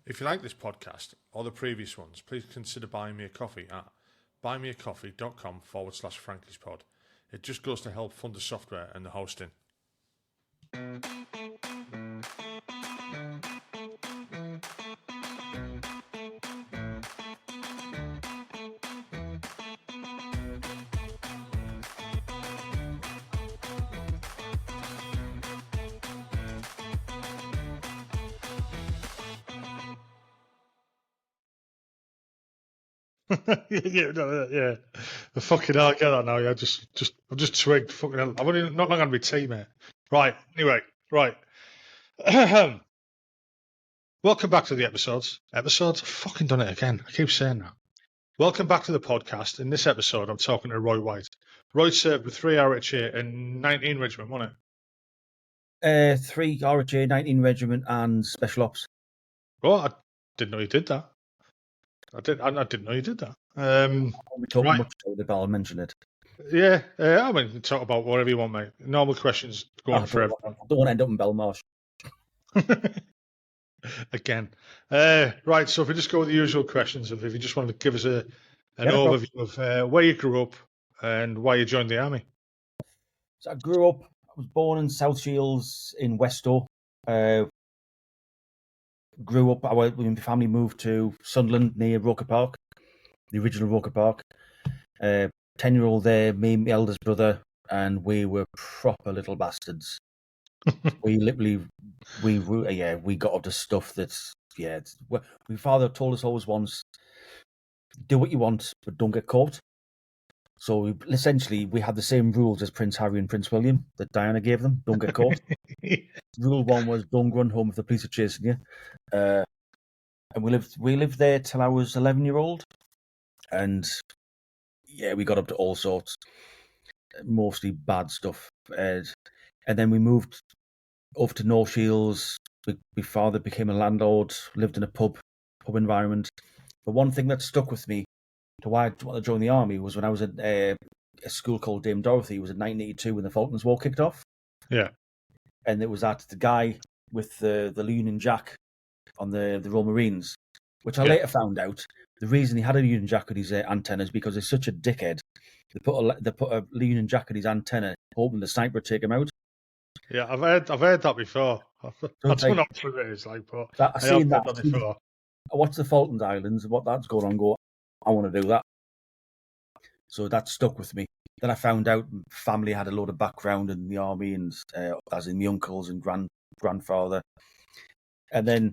If you like this podcast or the previous ones, please consider buying me a coffee at buymeacoffee.com/Frankie'sPod. It just goes to help fund the software and the hosting. yeah. The fucking hell, I get that now. Yeah, I'm just twigged. Fucking hell. I'm only not long going to be tea, mate. Right. Anyway, right. Welcome back to the episodes. Episodes? I've fucking done it again. I keep saying that. Welcome back to the podcast. In this episode, I'm talking to Roy White. Roy served with 3 RHA and 19 Regiment, wasn't it? 3 RHA, 19 Regiment, and Special Ops. Oh, I didn't know you did that. I didn't know you did that. We talk much about it, but I'll mention it. Yeah, I mean, talk about whatever you want, mate. Normal questions go on forever. I don't want to end up in Belmarsh. Again. Right, so if we just go with the usual questions, if you just want to give us an overview of where you grew up and why you joined the army. So I was born in South Shields in Westoe. Grew up, my family moved to Sunderland near Roker Park, the original Roker Park. 10-year-old there, me and my eldest brother, and we were proper little bastards. We got up to stuff that's, my father told us always once, do what you want, but don't get caught. So essentially, we had the same rules as Prince Harry and Prince William that Diana gave them. Don't get caught. Rule 1 was don't run home if the police are chasing you. And we lived there till I was 11-year-old, and we got up to all sorts, mostly bad stuff. And then we moved over to North Shields. My father became a landlord, lived in a pub environment. But one thing that stuck with me to why I wanted to join the army was when I was at a school called Dame Dorothy. It was in 1982 when the Falklands War kicked off. Yeah. And it was at the guy with the Union Jack on the Royal Marines, which I later found out the reason he had a Union Jack at his antenna is because he's such a dickhead. They put a Union Jack at his antenna, hoping the sniper would take him out. Yeah, I've heard that before. I don't know what it is like, but I have heard that before. I watched the Falkland Islands and what that's going on. I want to do that. So that stuck with me. Then I found out family had a lot of background in the army, and as in my uncles and grandfather. And then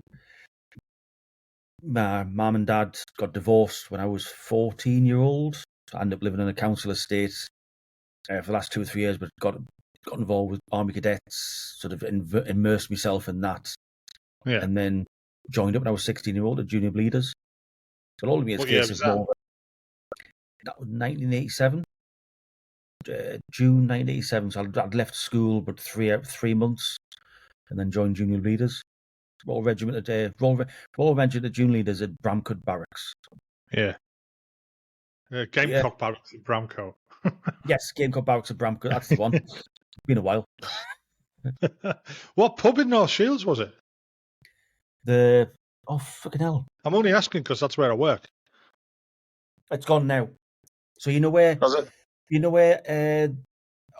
my mum and dad got divorced when I was 14-year-old. I ended up living in a council estate for the last 2 or 3 years, but got involved with army cadets, sort of immersed myself in that. Yeah. And then joined up when I was 16-year-old at Junior Bleeders. So all of me cases more. That was 1987. June 1987. So I'd left school, but 3 months, and then joined Junior Leaders. Royal Regiment at Junior Leaders at Bramcote Barracks. Yeah. Gamecock Barracks at Bramcote. Yes, Gamecock Barracks at Bramcote. That's the one. It's been a while. What pub in North Shields was it? Fucking hell. I'm only asking because that's where I work. It's gone now. So you know where? Was it? You know where?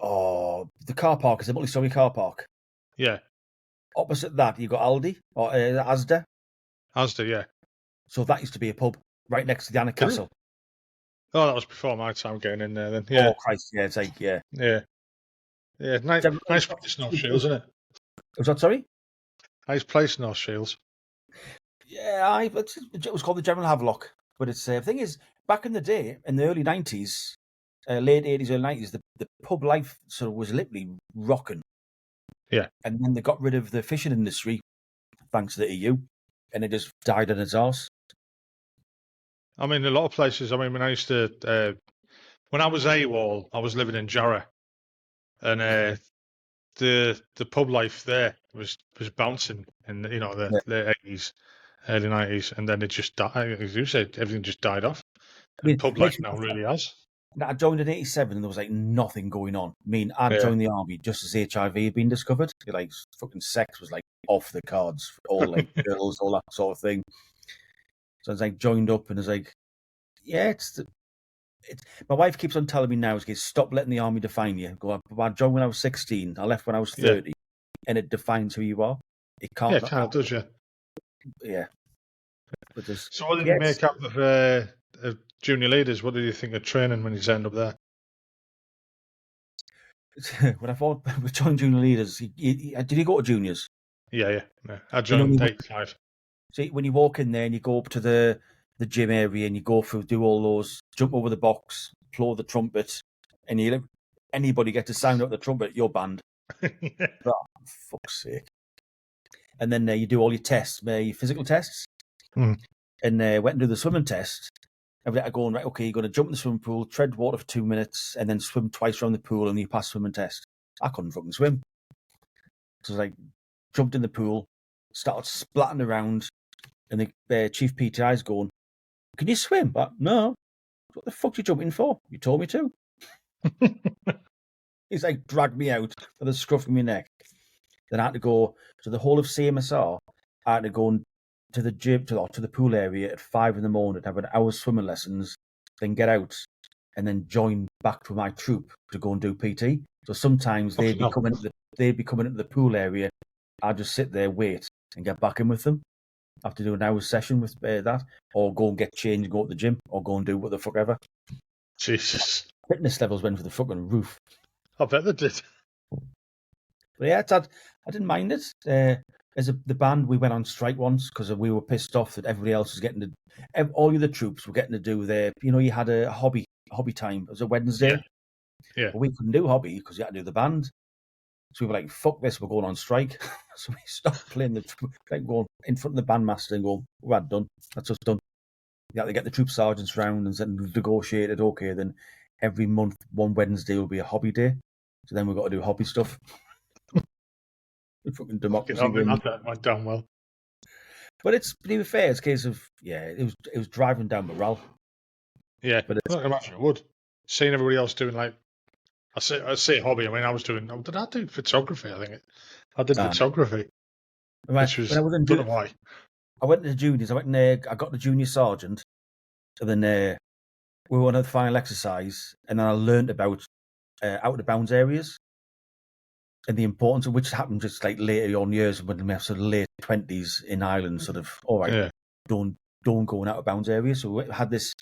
The car park is a multi-story car park. Yeah. Opposite that, you got Aldi or Asda. Asda, yeah. So that used to be a pub right next to the Anna Castle. Oh, that was before my time getting in there. Then, yeah. Oh Christ, yeah, it's like yeah. Nice place, North Shields, isn't it? Was that sorry? Nice place, North Shields. Yeah, it was called the General Havelock. But it's the thing is, back in the day, in the early 90s, late 80s, early 90s, the pub life sort of was literally rocking. Yeah. And then they got rid of the fishing industry, thanks to the EU, and it just died on its arse. I mean, a lot of places, when I used to, when I was AWOL, I was living in Jarrah, and the pub life there was bouncing in the late 80s, early 90s, and then it just died. As you said, everything just died off. Pub life now really has. I joined in '87 and there was like nothing going on. I mean, I joined the army just as HIV had been discovered. Like fucking sex was like off the cards for all like girls, all that sort of thing. So I was like joined up and I was like, yeah, it's. My wife keeps on telling me now, is stop letting the army define you. Go, I joined when I was 16. I left when I was 30, and it defines who you are. It can't. Yeah, it kind of does, yeah. Yeah. But so what did you make up of junior leaders? What did you think of training when you signed up there? When I thought we joined junior leaders, did you go to juniors? Yeah. I joined 85. See, when you walk in there and you go up to the gym area and you go through, do all those, jump over the box, blow the trumpet, and anybody get to sound out the trumpet, you're banned. Yeah. Oh, fuck's sake. And then you do all your tests, your physical tests. Mm. And went and do the swimming test. And we're going, right, okay, you're going to jump in the swimming pool, tread water for 2 minutes, and then swim twice around the pool, and you pass swimming test. I couldn't fucking swim. So I was like, jumped in the pool, started splatting around, and the chief PTI's going, can you swim? But no. What the fuck are you jumping for? You told me to. He's like, dragged me out for the scruff of my neck. Then I had to go to the whole of CMSR. I had to go to the gym, to the pool area at 5 a.m, have an hour's swimming lessons, then get out, and then join back to my troop to go and do PT. So sometimes they'd be coming into the pool area. I'd just sit there, wait, and get back in with them. I have to do an hour's session with that, or go and get changed, go to the gym, or go and do what the fuck ever. Jesus. Fitness levels went for the fucking roof. I bet they did. But yeah, I didn't mind it. As the band, we went on strike once because we were pissed off that everybody else was getting to. All the other troops were getting to do their. You had a hobby time. It was a Wednesday. Yeah. But we couldn't do hobby because you had to do the band. So we were like, "Fuck this, we're going on strike." So we stopped playing going in front of the bandmaster and go, "We're done. That's us done." You had to get the troop sergeants round and then negotiated. Okay, then every month, one Wednesday will be a hobby day. So then we've got to do hobby stuff. Fucking democracy. That went down well. But to be fair, it's a case of it was driving down morale. Yeah, but I can imagine it would. Seeing everybody else doing I say hobby. I mean, I was doing. Did I do photography? I think I did photography. Which was, I don't know why. I went to the juniors. I got the junior sergeant, and then we were on the final exercise, and then I learned about out of bounds areas. And the importance of which happened just like later on years when we have sort of late 20s in Ireland, sort of, all right, don't go in out of bounds areas. So we had this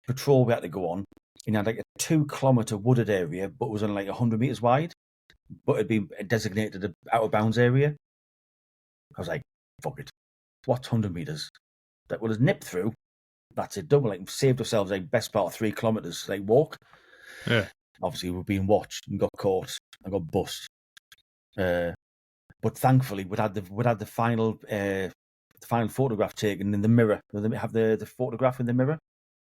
patrol we had to go on, and you had like a 2-kilometre wooded area, but it was only like 100 metres wide, but it'd been designated an out of bounds area. I was like, fuck it. What's 100 metres? That would have nipped through. That's it. Double, like, saved ourselves like best part of 3 kilometres, like walk. Yeah. Obviously, we're being watched and got caught and got bust. But thankfully, we had the final photograph taken in the mirror. They have the photograph in the mirror.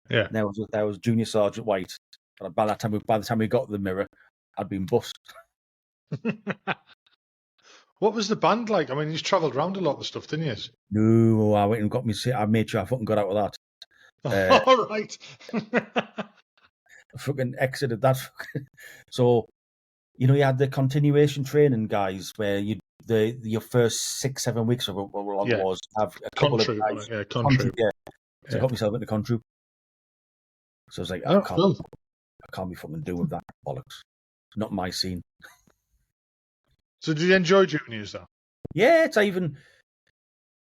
Yeah. There was Junior Sergeant White. And by the time we got the mirror, I'd been bust. What was the band like? I mean, you travelled around a lot of stuff, didn't you? No, I went and got me. I made sure I fucking got out of that. All right. I fucking exited that. So, you had the continuation training guys where your first 6-7 weeks of what long it was have a couple of guys. Controop. So I got myself into Controop. So I was like, I can't be fucking doing that bollocks. Not my scene. So did you enjoy juniors though? Yeah, it's even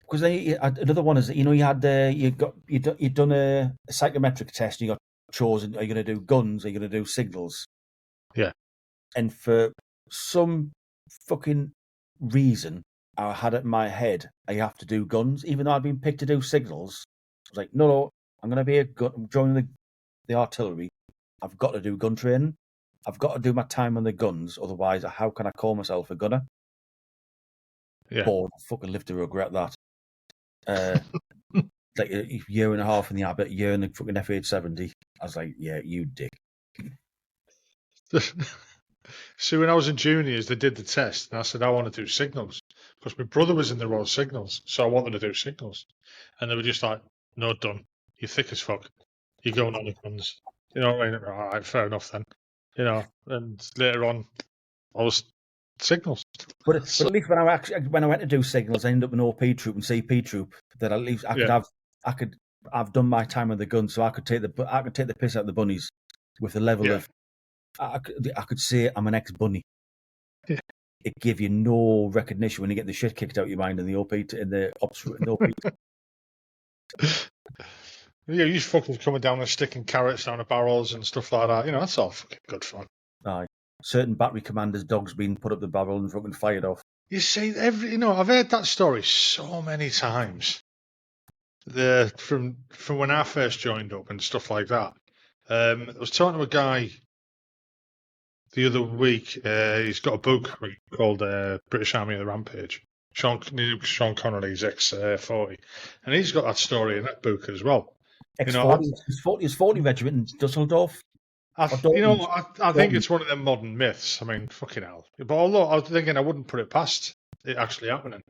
because another one is you had you'd done a psychometric test. You got chosen. Are you going to do guns? Are you going to do signals? Yeah. And for some fucking reason, I had it in my head I have to do guns, even though I'd been picked to do signals. I was like, no, I'm going to be I'm joining the artillery. I've got to do gun training. I've got to do my time on the guns. Otherwise, how can I call myself a gunner? Yeah. Bored. I fucking live to regret that. Like a year and a half in the Abbott, year in the fucking FH70. I was like, yeah, you dick. So when I was in juniors, they did the test, and I said I want to do signals because my brother was in the Royal Signals, so I wanted to do signals, and they were just like, "No, done. You're thick as fuck. You're going on the guns." You know what I mean? All right, fair enough then. You know, and later on, I was signals. But at So, least when I went to do signals, I ended up an OP troop and CP troop. That at least I've done my time on the gun, so I could take the piss out of the bunnies with the level yeah. of I could say I'm an ex-bunny. Yeah. It gave you no recognition when you get the shit kicked out of your mind in the OP in the ops in the OP. Yeah, you fucking coming down and sticking carrots down the barrels and stuff like that. You know, that's all fucking good fun. Aye. Certain battery commanders' dogs being put up the barrel and fucking fired off. You see, I've heard that story so many times. From when I first joined up and stuff like that. I was talking to a guy the other week. He's got a book called British Army of the Rampage. Sean Connery's X-40, and he's got that story in that book as well. X-40 regiment in Dusseldorf. I think it's one of them modern myths. I mean, fucking hell. But although I was thinking I wouldn't put it past it actually happening.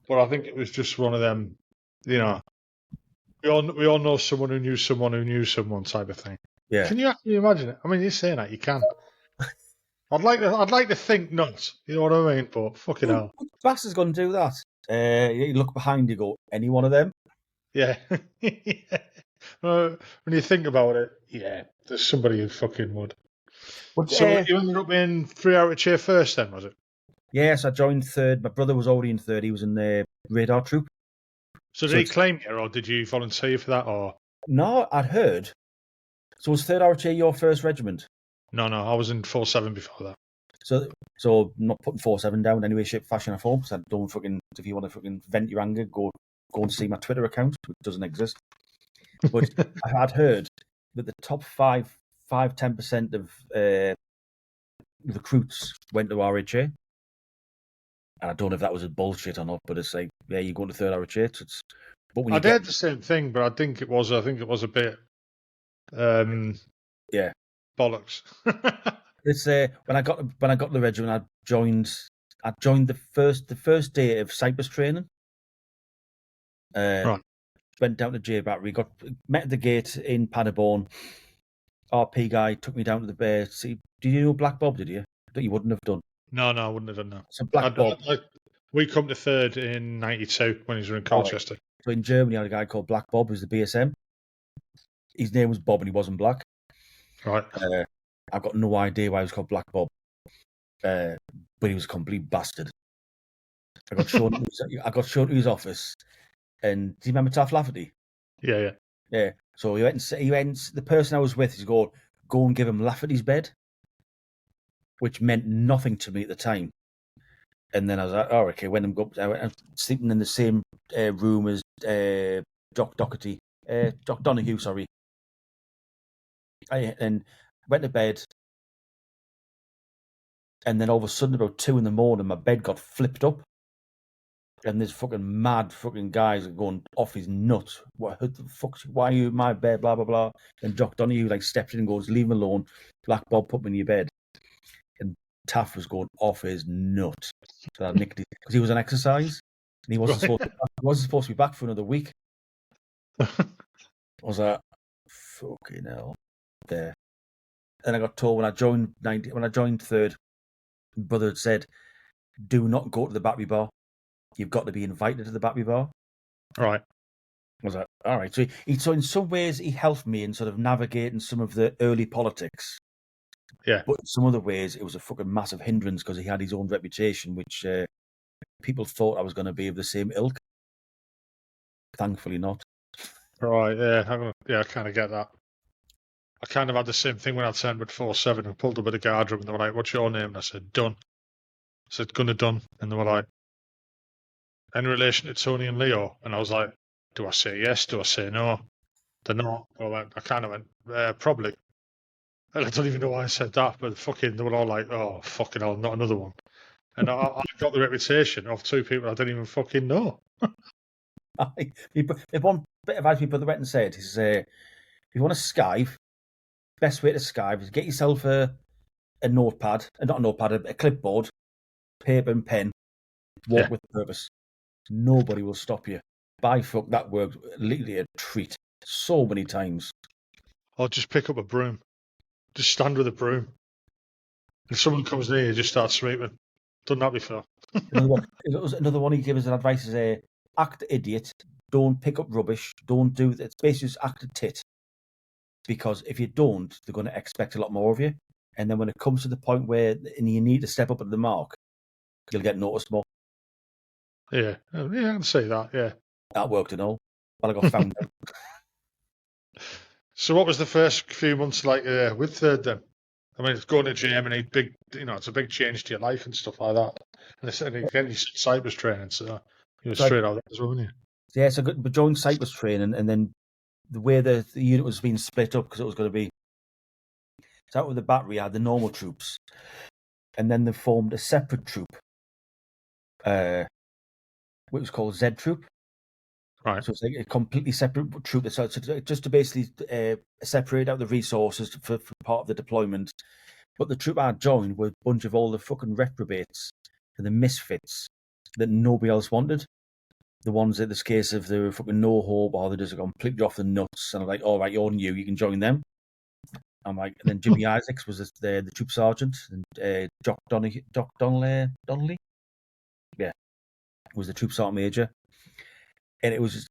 But I think it was just one of them, you know, we all know someone who knew someone who knew someone type of thing. Yeah. Can you actually imagine it? I mean, you're saying that, you can. I'd like to think not. You know what I mean? But fucking hell. Which bastard's going to do that? You look behind you, go, any one of them? Yeah. When you think about it, yeah, there's somebody who fucking would. But, So you ended up in 3 hour chair first then, was it? Yes, I joined third. My brother was already in third. He was in the radar troop. So did he claim you, or did you volunteer for that, or? No, I'd heard. So was third hour chair your first regiment? No, I was in 4-7 before that. So not putting 4-7 down in any way, shape, fashion, or form. So don't fucking, if you want to fucking vent your anger, go and see my Twitter account, which doesn't exist. But I had heard that the top 10% of recruits went to RHA. And I don't know if that was a bullshit or not, but it's like, yeah, you're going to third RHA. But when I did the same thing, but I think it was a bit, yeah, bollocks. It's when I got the regiment, I joined the first day of Cyprus training. Right. Went down to J Battery, met at the gate in Paderborn. RP guy took me down to the bear. See, did you know Black Bob? Did you? That you wouldn't have done. No, I wouldn't have done that. So Black Bob. We come to third in '92 when he was in Colchester. Right. So in Germany, I had a guy called Black Bob, who's the BSM. His name was Bob, and he wasn't black. Right. I've got no idea why he was called Black Bob, but he was a complete bastard. I got shown to his office, and do you remember Taff Lafferty? Yeah. Yeah. So he went. The person I was with is go and give him Lafferty's bed, which meant nothing to me at the time. And then I was like, oh, okay. When I went sleeping in the same room as Doc Donahue, sorry. And went to bed. And then all of a sudden, about 2 a.m, my bed got flipped up. And there's fucking mad fucking guys going off his nut. What the fuck? Why are you in my bed? Blah, blah, blah. And Doc Donahue steps in and goes, leave him alone. Black Bob, put me in your bed. And Taff was going off his nut. So I nicked it because he was on exercise. And he wasn't supposed to be back for another week. I was like, fucking hell. There. And I got told when I joined third, my brother had said, do not go to the battery bar. You've got to be invited to the battery bar. Right. I was like, all right. So in some ways, he helped me in sort of navigating some of the early politics. Yeah. But in some other ways, it was a fucking massive hindrance because he had his own reputation, which people thought I was going to be of the same ilk. Thankfully not. Right, yeah, I kind of get that. I kind of had the same thing when I turned with 4-7 and pulled up at the guard room and they were like, what's your name? And I said, Dunn. I said, Gunner Dunn. And they were like, in relation to Tony and Leo? And I was like, do I say yes? Do I say no? They're not. I kind of went, probably. And I don't even know why I said that, but they were all like, oh, fucking hell, not another one. And I got the reputation of 2 people I didn't even fucking know. If one bit of advice my brother went and said is, if you want to skive, best way to skive is get yourself a notepad, not a notepad, a clipboard, paper and pen, walk with purpose. Nobody will stop you. By fuck, that worked literally a treat so many times. or just pick up a broom. Just stand with a broom. If someone comes near you, just start sweeping. Done that before. Another one he gave us an advice is act idiot. Don't pick up rubbish. Don't do that. It's basically just act a tit. Because if you don't, they're going to expect a lot more of you. And then when it comes to the point where you need to step up at the mark, you'll get noticed more. Yeah, I can see that. Yeah. That worked and all. But I got found out. So, what was the first few months like with Third then? I mean, it's going to Germany, big. It's a big change to your life and stuff like that. And again, you said Cyprus training, so you were straight out there as well, weren't you? Yeah, so we joined Cyprus training, and then the way the unit was being split up, because it was going to be so out with the battery, had the normal troops, and then they formed a separate troop, which was called Z Troop. Right. So it's like a completely separate troop. So just to basically separate out the resources for part of the deployment. But the troop I joined were a bunch of all the fucking reprobates and the misfits that nobody else wanted. The ones in this case of they were fucking no hope or they just completely off the nuts. And I'm like, all right, you're new, you can join them. I'm like, and then Jimmy Isaacs was the troop sergeant, and Doc Donnelly, yeah, was the troop sergeant major. And it was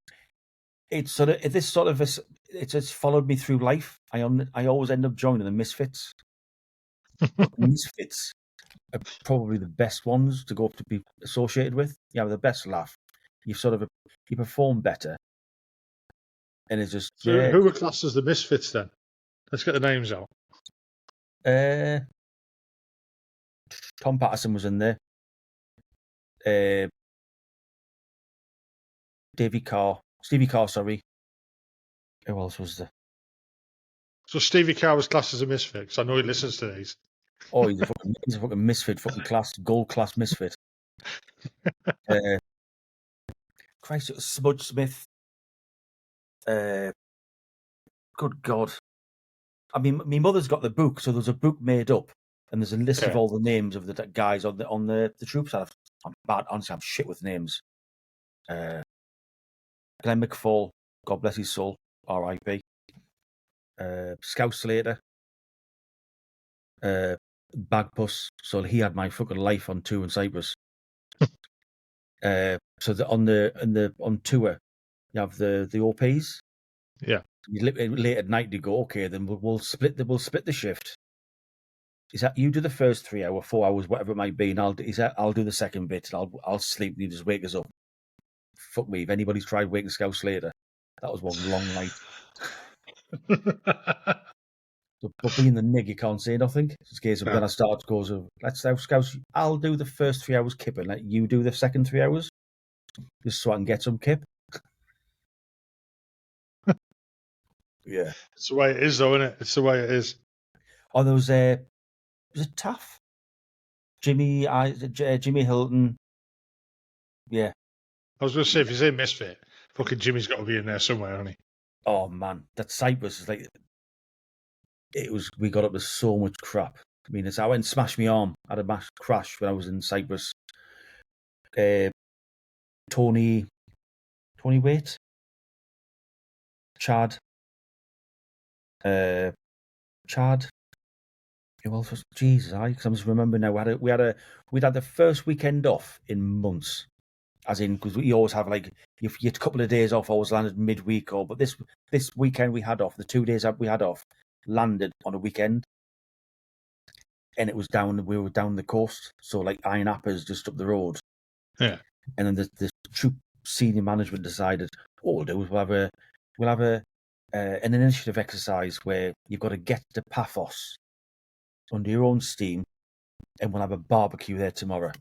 it's just followed me through life. I always end up joining the misfits. But the misfits are probably the best ones to go up to be associated with. You have the best laugh. You perform better, and it's just So, who were classed as the misfits then? Let's get the names out. Tom Patterson was in there. Stevie Carr, sorry. Who else was there? So Stevie Carr was classed as a misfit, 'cause I know he listens to these. Oh, he's a fucking misfit, fucking gold class misfit. Christ, it was Smudge Smith. Good God. I mean, my mother's got the book, so there's a book made up, and there's a list of all the names of the guys on the troops. I'm bad, honestly, I'm shit with names. Glenn McFall, God bless his soul, R.I.P. Scout Slater, Bagpuss. So he had my fucking life on tour in Cyprus. So on tour, you have the OPs. Yeah. Late at night, you go, okay, then we'll split the shift. Is that you do the first 3 hours, 4 hours, whatever it might be, and I'll do the second bit, and I'll sleep, and you just wake us up. Fuck me, if anybody's tried waking Scouts later, that was one long night. But being the nig, you can't say nothing. It's a case of then I start to go, let's have Scouts. I'll do the first 3 hours kip and let you do the second 3 hours, just so I can get some kip. Yeah, it's the way it is, though, isn't it? It's the way it is. Oh, there was it Taff? Jimmy Hilton. Yeah. I was going to say, if you say misfit, fucking Jimmy's got to be in there somewhere, hasn't he? Oh man, that Cyprus is like we got up to so much crap. I mean, I went and smashed my arm. I had a mass crash when I was in Cyprus. Tony Waite, Chad. Who else was? Jesus, because I'm just remembering now. We'd had the first weekend off in months, as in because we always have like you had a couple of days off. Always landed midweek, but this weekend we had off. The 2 days that we had off landed on a weekend, and it was down. We were down the coast, so like Iron Appers just up the road. Yeah, and then the troop senior management decided, what we'll do is we'll have an initiative exercise where you've got to get to Paphos under your own steam, and we'll have a barbecue there tomorrow.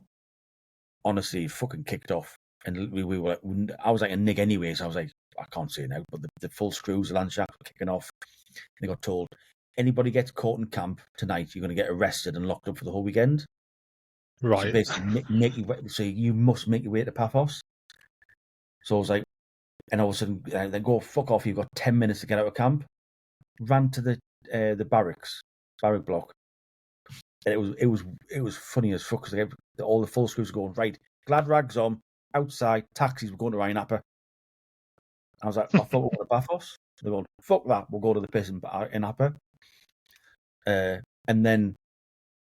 Honestly, fucking kicked off, and we were. I was like a nig anyway, so I was like, I can't say it now, but the full screws, the Landshark were kicking off. They got told, anybody gets caught in camp tonight, you're going to get arrested and locked up for the whole weekend. right. So basically, so you must make your way to Paphos. So I was like, and all of a sudden, they go, fuck off, you've got 10 minutes to get out of camp. Ran to the barrack block. And it was funny as fuck, because all the full screws were going, right, glad rags on, outside, taxis were going to Ryan Apper. I was like, I thought we were going to Paphos. They're going, fuck that, we'll go to the piss in Upper. And then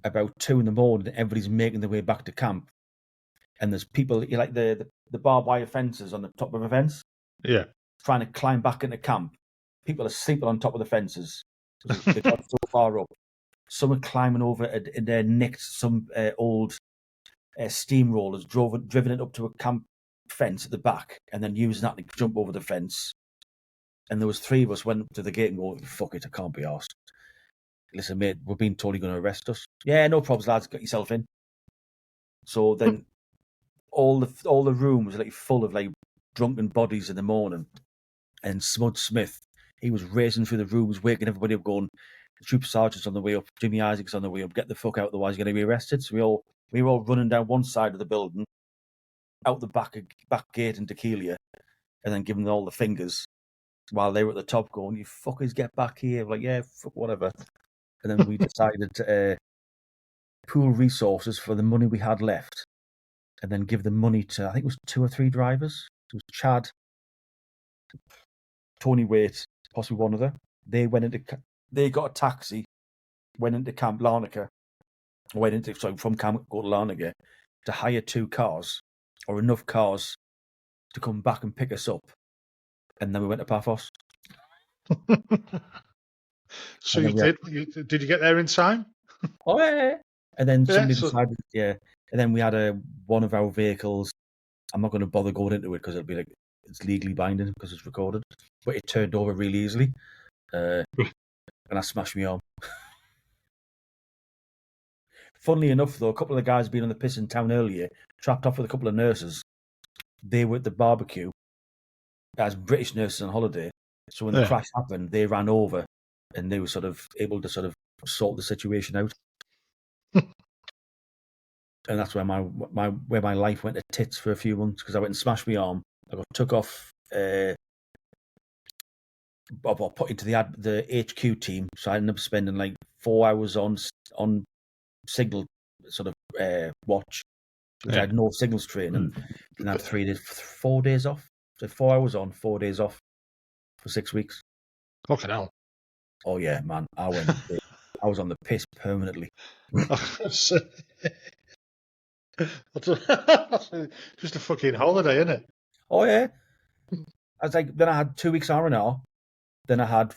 about 2 in the morning, everybody's making their way back to camp. And there's people, you like the barbed wire fences on the top of a fence, Yeah. trying to climb back into camp. People are sleeping on top of the fences. They got so far up. Some are climbing over and they nicked some old steamrollers, driven it up to a camp fence at the back, and then using that to jump over the fence. And there was 3 of us went up to the gate and go, fuck it, I can't be arsed. Listen, mate, we're being told you're going to arrest us. Yeah, no problems, lads, get yourself in. So then all the rooms were like full of like drunken bodies in the morning. And Smud Smith, he was racing through the rooms, waking everybody up, going, the troop sergeant's on the way up, Jimmy Isaac's on the way up, get the fuck out, otherwise you're going to be arrested. So we were all running down one side of the building, out the back gate into Keelia, and then giving them all the fingers while they were at the top going, you fuckers get back here. Like, yeah, fuck, whatever. And then we decided to pool resources for the money we had left and then give the money to, I think it was 2 or 3 drivers. It was Chad, Tony Waite, possibly one other. They got a taxi, went into Camp Larnaca, from Camp go to Larnaca to hire 2 cars or enough cars to come back and pick us up. And then we went to Paphos. So you did you get there in time? Oh, yeah. And then somebody decided, and then we had one of our vehicles. I'm not going to bother going into it because it'll be like, it's legally binding because it's recorded. But it turned over really easily. And I smashed my arm. Funnily enough, though, a couple of the guys being on the piss in town earlier, trapped off with a couple of nurses. They were at the barbecue as British nurses on holiday. So when the crash happened, they ran over and they were sort of able to sort of sort the situation out. And that's where my life went to tits for a few months because I went and smashed my arm. I got took off, put into the HQ team. So I ended up spending like 4 hours on signal sort of watch, which I had no signals training, and I had 4 days off. So 4 hours on, 4 days off for 6 weeks. Fucking hell. Oh yeah, man, I was on the piss permanently. Just a fucking holiday, isn't it? Oh yeah. I was like, then I had 2 weeks R&R. Then I had,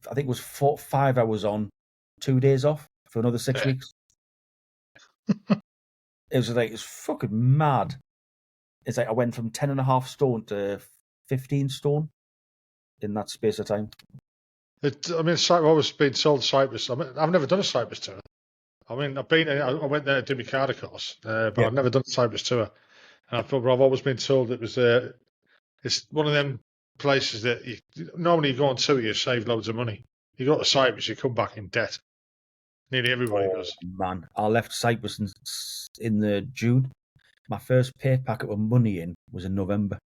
I think it was 5 hours on, 2 days off for another 6 weeks. It was like, it's fucking mad. It's like I went from 10.5 stone to 15 stone in that space of time. I've always been sold Cyprus. I've never done a Cyprus tour. I mean, I went there to do my Carter course, but I've never done a Cyprus tour. And I've always been told it was it's one of them places that normally you go on tour, you save loads of money. You go to Cyprus, you come back in debt. Nearly everybody does. Man, I left Cyprus in the June. My first pay packet with money in was in November.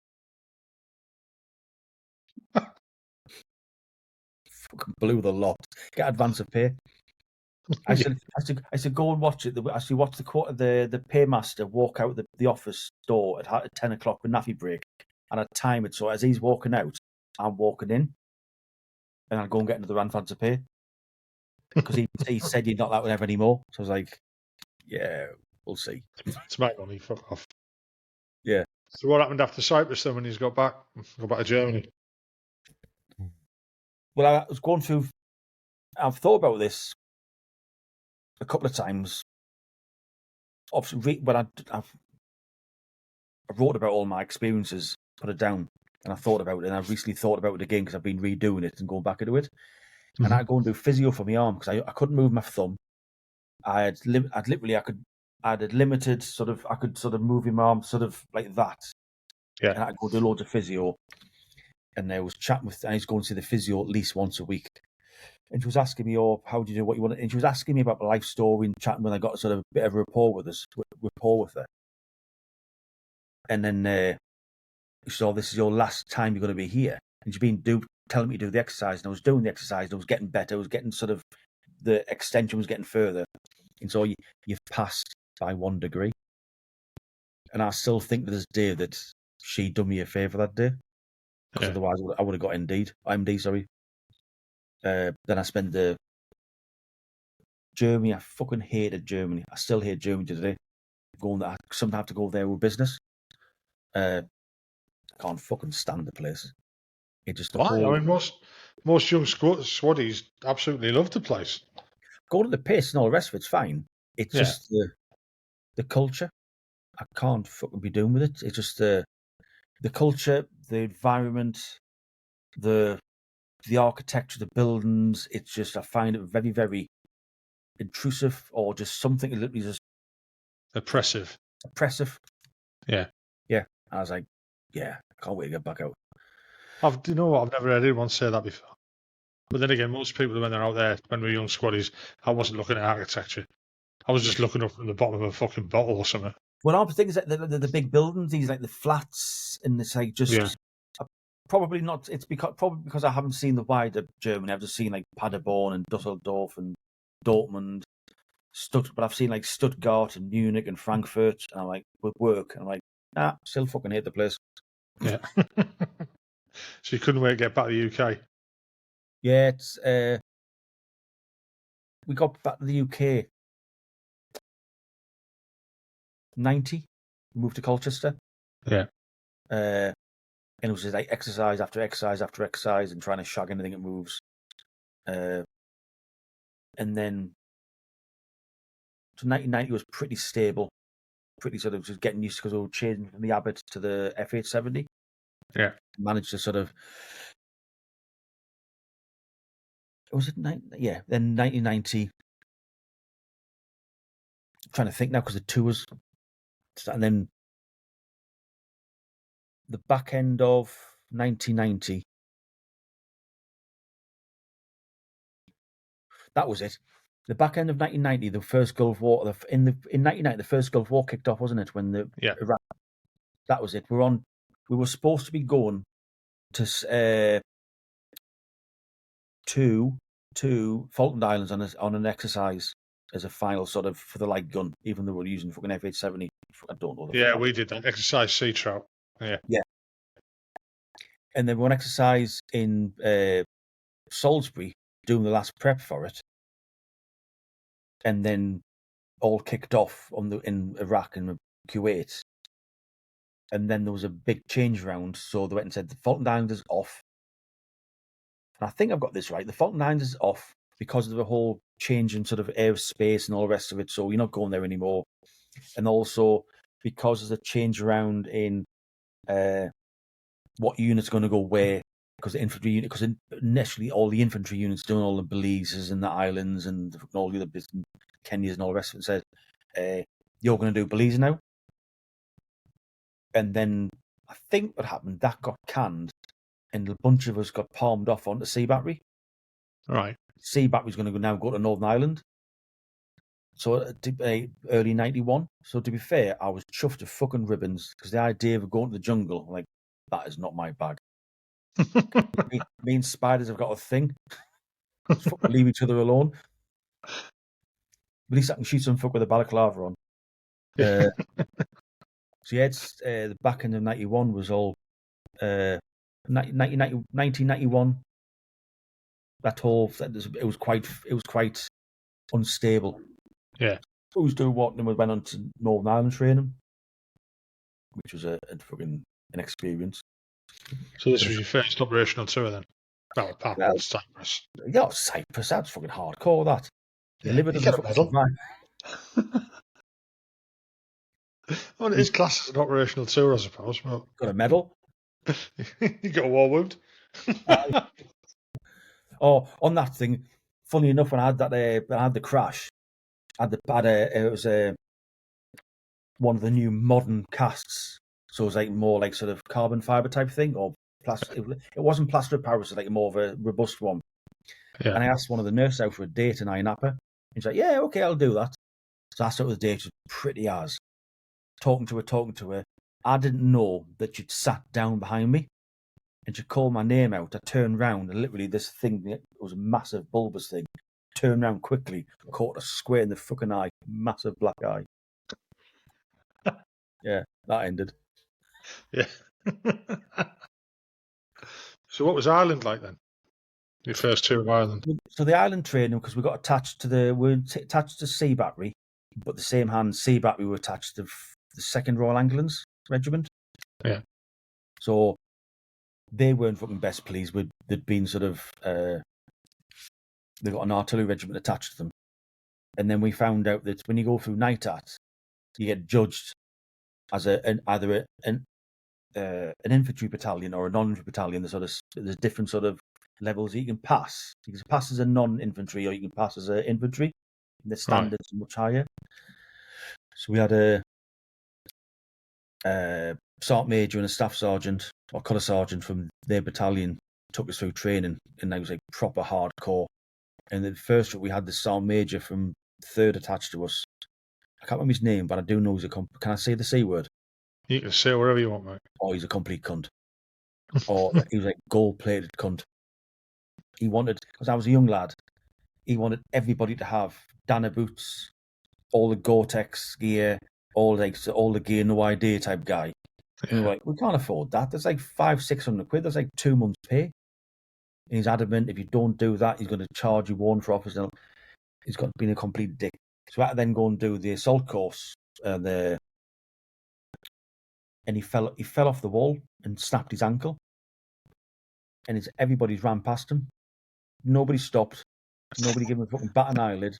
Fucking blew the lot. Get advance of pay. I said go and watch it. I should watch the paymaster walk out the office door at 10 o'clock with naffy break, and I time it so as he's walking out, I'm walking in, and I go and get another advance of pay because he said he's not that whatever anymore. So I was like, yeah, we'll see. It's my money. Fuck off. Yeah. So what happened after Cyprus then when he's got back to Germany? Well, I was going through. I've thought about this a couple of times. Obviously, when I wrote about all my experiences, put it down, and I thought about it, and I've recently thought about it again because I've been redoing it and going back into it. Mm-hmm. And I go and do physio for my arm because I couldn't move my thumb. I had limited sort of. I could sort of move my arm sort of like that. Yeah. And I go do loads of physio. And I was chatting with, and I was going to see the physio at least once a week. And she was asking me, how do you do what you want? And she was asking me about my life story and chatting when I got sort of a bit of rapport with her. And then she said, this is your last time you're going to be here. And she'd been telling me to do the exercise. And I was doing the exercise. And I was getting better. I was getting sort of, the extension was getting further. And so you've passed by 1 degree. And I still think to this day that she done me a favour that day. because Yeah. otherwise I would have got IMD, sorry. Then I spent Germany. I fucking hated Germany. I still hate Germany today. I sometimes have to go there with business. I can't fucking stand the place. It just the Why? whole I mean, most young squaddies absolutely love the place. going to the pace and all the rest of it's fine. It's Yeah. just the culture. I can't fucking be doing with it. It's just the culture, the environment, the architecture, the buildings. It's just I find it very, very intrusive, or just something literally just Oppressive. oppressive. Yeah. Yeah, I was like, yeah, I can't wait to get back out. Do you know what? I've never heard anyone say that before. But then again, most people, when they're out there, when we're young squaddies, I wasn't looking at architecture. I was just looking up from the bottom of a fucking bottle or something. Well, all the things like the big buildings, these like the flats, and it's like just Yeah. probably not. It's probably because I haven't seen the wider Germany. I've just seen like Paderborn and Dusseldorf and Dortmund, but I've seen like Stuttgart and Munich and Frankfurt, and I'm like with work, and I'm like, still fucking hate the place. Yeah. So you couldn't wait to get back to the UK? Yeah, it's we got back to the UK 90, moved to Colchester. Yeah. And it was just like exercise after exercise after exercise and trying to shag anything that moves. And then so 1990 was pretty stable, pretty sort of just getting used to, because we were changing from the Abbott to the F870. Yeah. Managed to sort of. Was it yeah? Then 1990. I'm trying to think now because the tours, and then the back end of 1990. That was it. The back end of 1990, the first Gulf War. In 1990, the first Gulf War kicked off, wasn't it? When the Iraq. That was it. We were supposed to be going to Falkland Islands on an exercise as a final sort of for the light gun, even though we're using fucking F870. I don't know. Yeah, we did that exercise sea trout. Yeah. Yeah. And then one exercise in Salisbury, doing the last prep for it, and then all kicked off in Iraq and Kuwait. And then there was a big change round, so they went and said the Falkland Islands is off. And I think I've got this right. The Falkland Islands is off because of the whole change in sort of airspace and all the rest of it. So you're not going there anymore. And also because there's a change around in what unit's going to go where. Because the infantry unit, because initially all the infantry units doing all the Belizes and the islands and all the other bits, Kenyas and all the rest of it, said, you're going to do Belize now. And then I think what happened, that got canned, and a bunch of us got palmed off onto Sea Battery. Right. Sea Battery's going to now go to Northern Ireland. So early 91. So to be fair, I was chuffed to fucking ribbons, because the idea of going to the jungle, like, that is not my bag. me and spiders have got a thing. Let's fucking leave each other alone. At least I can shoot some fuck with a balaclava on. So yeah, it's the back end of 91 was all 1991. That whole it was quite unstable. Yeah. Who's doing what? And we went on to Northern Ireland training, which was a fucking an experience. So this was your first operational tour then? Well, apart from Cyprus. Yeah, Cyprus, that's fucking hardcore, that. Yeah, Delivered you as get a a medal. survive. Well, it is classed as an operational tour, I suppose. But Got a medal. you got a war wound. Oh, on that thing, funny enough, when I had the crash, it was one of the new modern casts. So it was like more like sort of carbon fiber type thing, or plastic. It wasn't plaster of Paris, it was like more of a robust one. Yeah. And I asked one of the nurses out for a date in Iron Appa. And she's like, yeah, okay, I'll do that. So I started with the date. She was pretty as. Talking to her. I didn't know that she'd sat down behind me. And she called my name out. I turned round, and literally this thing, it was a massive bulbous thing. Turned round quickly, caught her square in the fucking eye. Massive black eye. Yeah, that ended. Yeah. So what was Ireland like then? Your first tour of Ireland? So the island training, because we got attached to attached to Sea Battery, but the same hand Sea Battery were attached to the 2nd Royal Ambulance Regiment. Yeah. So they weren't fucking best pleased with they'd been sort of they've got an artillery regiment attached to them, and then we found out that when you go through night at, you get judged as either an infantry battalion or a non-infantry battalion. There's different sort of levels that you can pass. You can pass as a non-infantry, or you can pass as an infantry. The standards are much higher. So we had a sergeant major and a staff sergeant or colour sergeant from their battalion took us through training, and that was like proper hardcore. And the first we had the sergeant major from 3rd attached to us. I can't remember his name, but I do know he's a. Can I say the C word? You can say wherever you want, mate. Oh, he's a complete cunt. Or he was like gold-plated cunt. He wanted, because I was a young lad, he wanted everybody to have Dana boots, all the Gore-Tex gear, all the gear, no idea type guy. Yeah. And we're like, we can't afford that. That's like 500-600 quid. That's like 2 months' pay. And he's adamant if you don't do that, he's going to charge you one for office. He's been a complete dick. So I had to then go and do the assault course, and he fell off the wall and snapped his ankle. And everybody's ran past him. Nobody stopped. Nobody gave him a fucking bat an eyelid.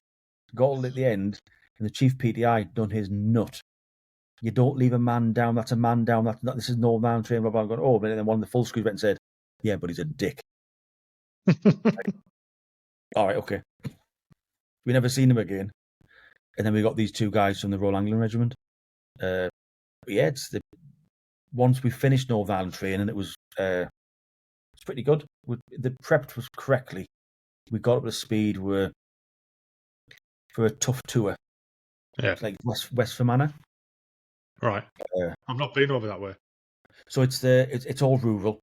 Got all at the end, and the chief PTI done his nut. You don't leave a man down. That's a man down. This is no man train. Blah blah. I'm going, oh, but then one of the full screens went and said, "Yeah, but he's a dick." Like, all right, okay. We never seen him again. And then we got these 2 guys from the Royal Anglian Regiment. But yeah, once we finished Northern Ireland training, it was it's pretty good. The prepped was correctly. We got up to speed. For a tough tour. Yeah. It's like West Fermanagh. Right. I've not been over that way. So it's all rural.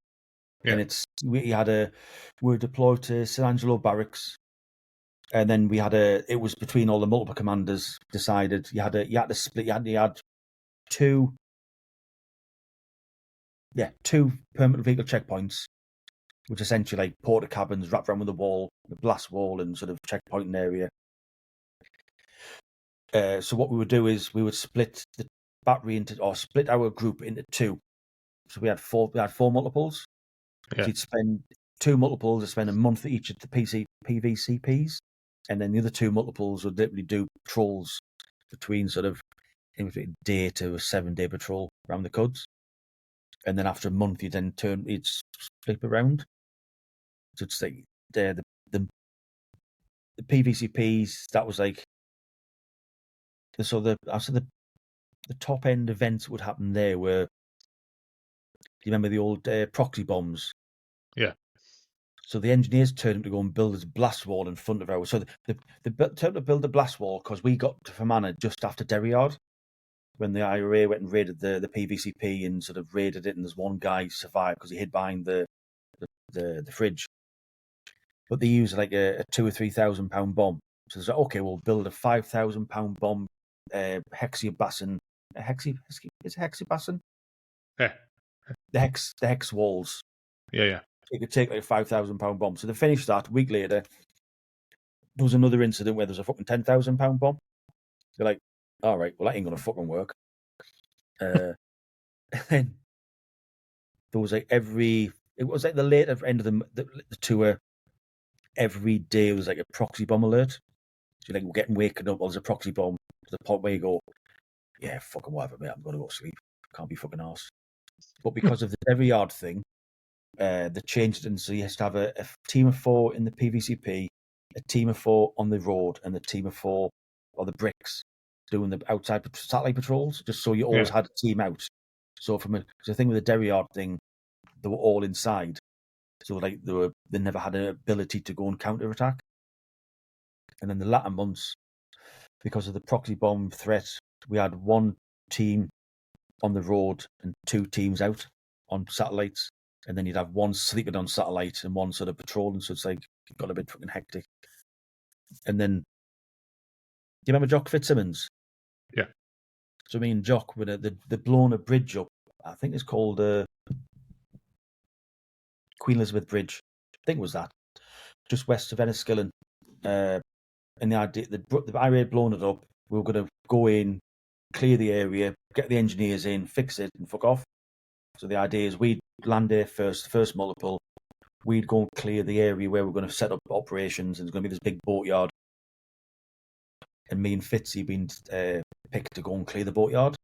Yeah. And we were deployed to St Angelo Barracks, and then it was between all the multiple commanders decided you had to split. You had two permanent vehicle checkpoints, which essentially like porta cabins wrapped around with a wall, the blast wall, and sort of checkpointing area. So what we would do is we would split the battery split our group into 2. So we had 4 multiples. Yeah. So you'd spend 2 multiples to spend a month at each of the PVCPs, and then the other 2 multiples would literally do patrols between a day to a 7-day patrol around the Cuds. And then after a month, you'd flip around. So it's like the PVCPs, that was like, so the top end events would happen there were, do you remember the old proxy bombs? Yeah. So the engineers turned up to go and build this blast wall in front of ours. So they turned to build the blast wall because we got to Fermanagh just after Derry Yard, when the IRA went and raided the PVCP and sort of raided it, and there's one guy survived because he hid behind the fridge. But they used like a £2,000 or £3,000 bomb. So it's like, okay, we'll build a £5,000 bomb, hexabassin. Is it hexabassin? Yeah. The hex walls. Yeah. It could take like a £5,000 bomb. So they finished that. A week later, there was another incident where there's a fucking £10,000 bomb. They're like, all right, well, that ain't gonna fucking work. And then there was like it was like the later end of the tour. Every day was like a proxy bomb alert. So you're like, we're getting waken up. Well, there's a proxy bomb to the point where you go, yeah, fucking whatever, mate. I'm gonna go sleep. Can't be fucking arse. But because of the Derry Yard thing, they changed it, and so you have to have a team of 4 in the PVCP, a team of 4 on the road, and a team of 4 on the bricks doing the outside satellite patrols, just so you always had a team out. So the thing with the Derry Yard thing, they were all inside. So like they never had an ability to go and counter attack. And then the latter months, because of the proxy bomb threat, we had 1 team on the road and 2 teams out on satellites. And then you'd have 1 sleeping on satellite and 1 sort of patrolling. So it's like it got a bit fucking hectic. And then, do you remember Jock Fitzsimmons? Yeah. So me and Jock, when they blown a bridge up, I think it's called Queen Elizabeth Bridge. I think it was that, just west of Enniskillen. And the idea, the IRA had blown it up. We were going to go in, clear the area, get the engineers in, fix it, and fuck off. So the idea is we'd land there first multiple. We'd go and clear the area where we're going to set up operations, and it's going to be this big boatyard. And me and Fitzy been picked to go and clear the boatyard.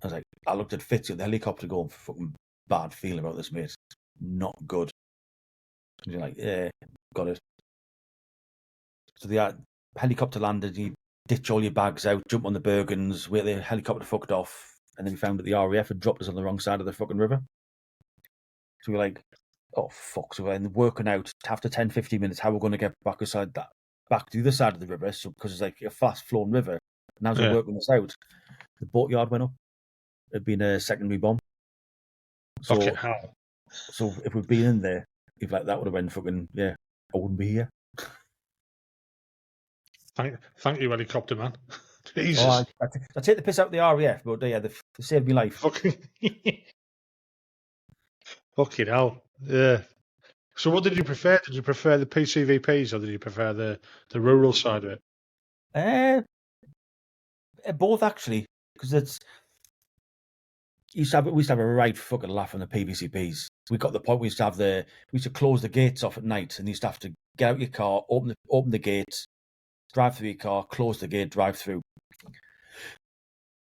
I looked at Fitzy at the helicopter going, fucking bad feeling about this, mate. Not good. And you're like, yeah, got it. So the helicopter landed, you ditch all your bags out, jump on the Bergens, wait the helicopter fucked off, and then we found that the RAF had dropped us on the wrong side of the fucking river. So we're like, oh fuck. So we're working out after 10, 15 minutes how we're going to get back to the other side of the river. So because it's like a fast flowing river. And as we're working this out, the boatyard went up. It'd been a secondary bomb. Fucking hell. So if we'd been in there, if like that would have been fucking, yeah, I wouldn't be here. Thank you, helicopter man. Jesus. Oh, I take the piss out of the RAF, but yeah, they saved my life. Fucking hell. Yeah. So what did you prefer? Did you prefer the PCVPs or did you prefer the rural side of it? Both actually, because we used to have a right fucking laugh on the PVCPs. We got the point we used to close the gates off at night, and you used to have to get out your car, open the gates, drive through your car, close the gate, drive through.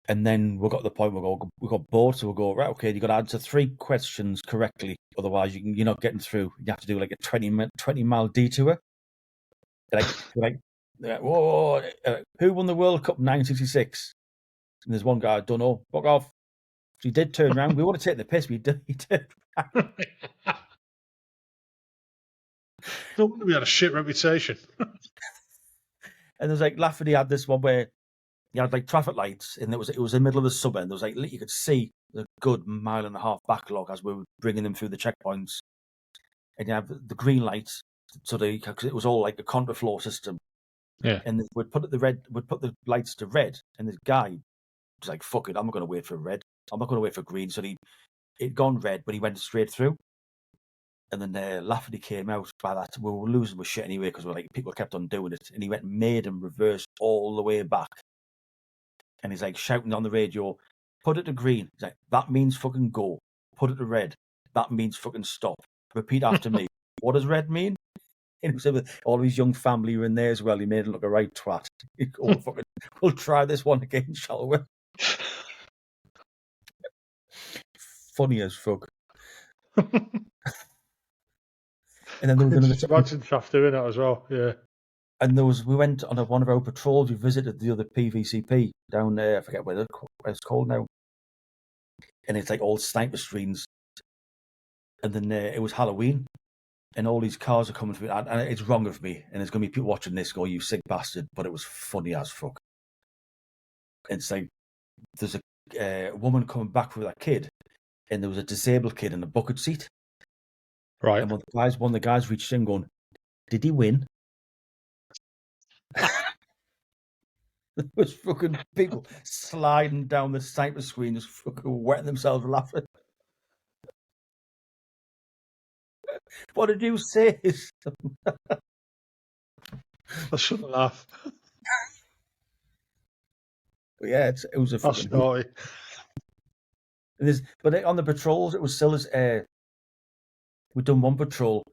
And then we got to the point where we got bored, so we'll go, right, okay, you got to answer 3 questions correctly, otherwise you're not getting through. You have to do like a 20-mile detour. Like, whoa, who won the World Cup in 1966? And there's one guy, I don't know, fuck off. So he did turn around. We would have taken the piss, but he turned around. No wonder we had a shit reputation. And there's like Lafferty had this one where you had like traffic lights, and it was in the middle of the suburb. There was like you could see the good 1.5 mile backlog as we were bringing them through the checkpoints, and you have the green lights, so because it was all like a contraflow system. Yeah. And we'd put the lights to red, and this guy was like, "Fuck it, I'm not going to wait for red. I'm not going to wait for green." So it'd gone red, but he went straight through. And then Lafferty came out by that. We were losing with shit anyway because people kept on doing it, and he went made and reversed all the way back. And he's like shouting on the radio, "Put it to green." He's like, "That means fucking go. Put it to red. That means fucking stop. Repeat after me." What does red mean? And he was all his young family were in there as well. He made it look a right twat. We'll try this one again, shall we? Funny as fuck. And then there was another. Imagine Shaft doing that as well. Yeah. And we went on one of our patrols. We visited the other PVCP down there. I forget where it's called now. And it's like all sniper screens. And then it was Halloween, and all these cars are coming through. And it's wrong of me. And there's going to be people watching this go, "You sick bastard!" But it was funny as fuck. It's like there's a woman coming back with a kid, and there was a disabled kid in a bucket seat. Right. And one of the guys reached in going, "Did he win?" There was fucking people sliding down the sniper screen, just fucking wetting themselves laughing. What did you say? I shouldn't laugh. Yeah, it was a That's fucking. naughty. But on the patrols, it was still as we'd done one patrol,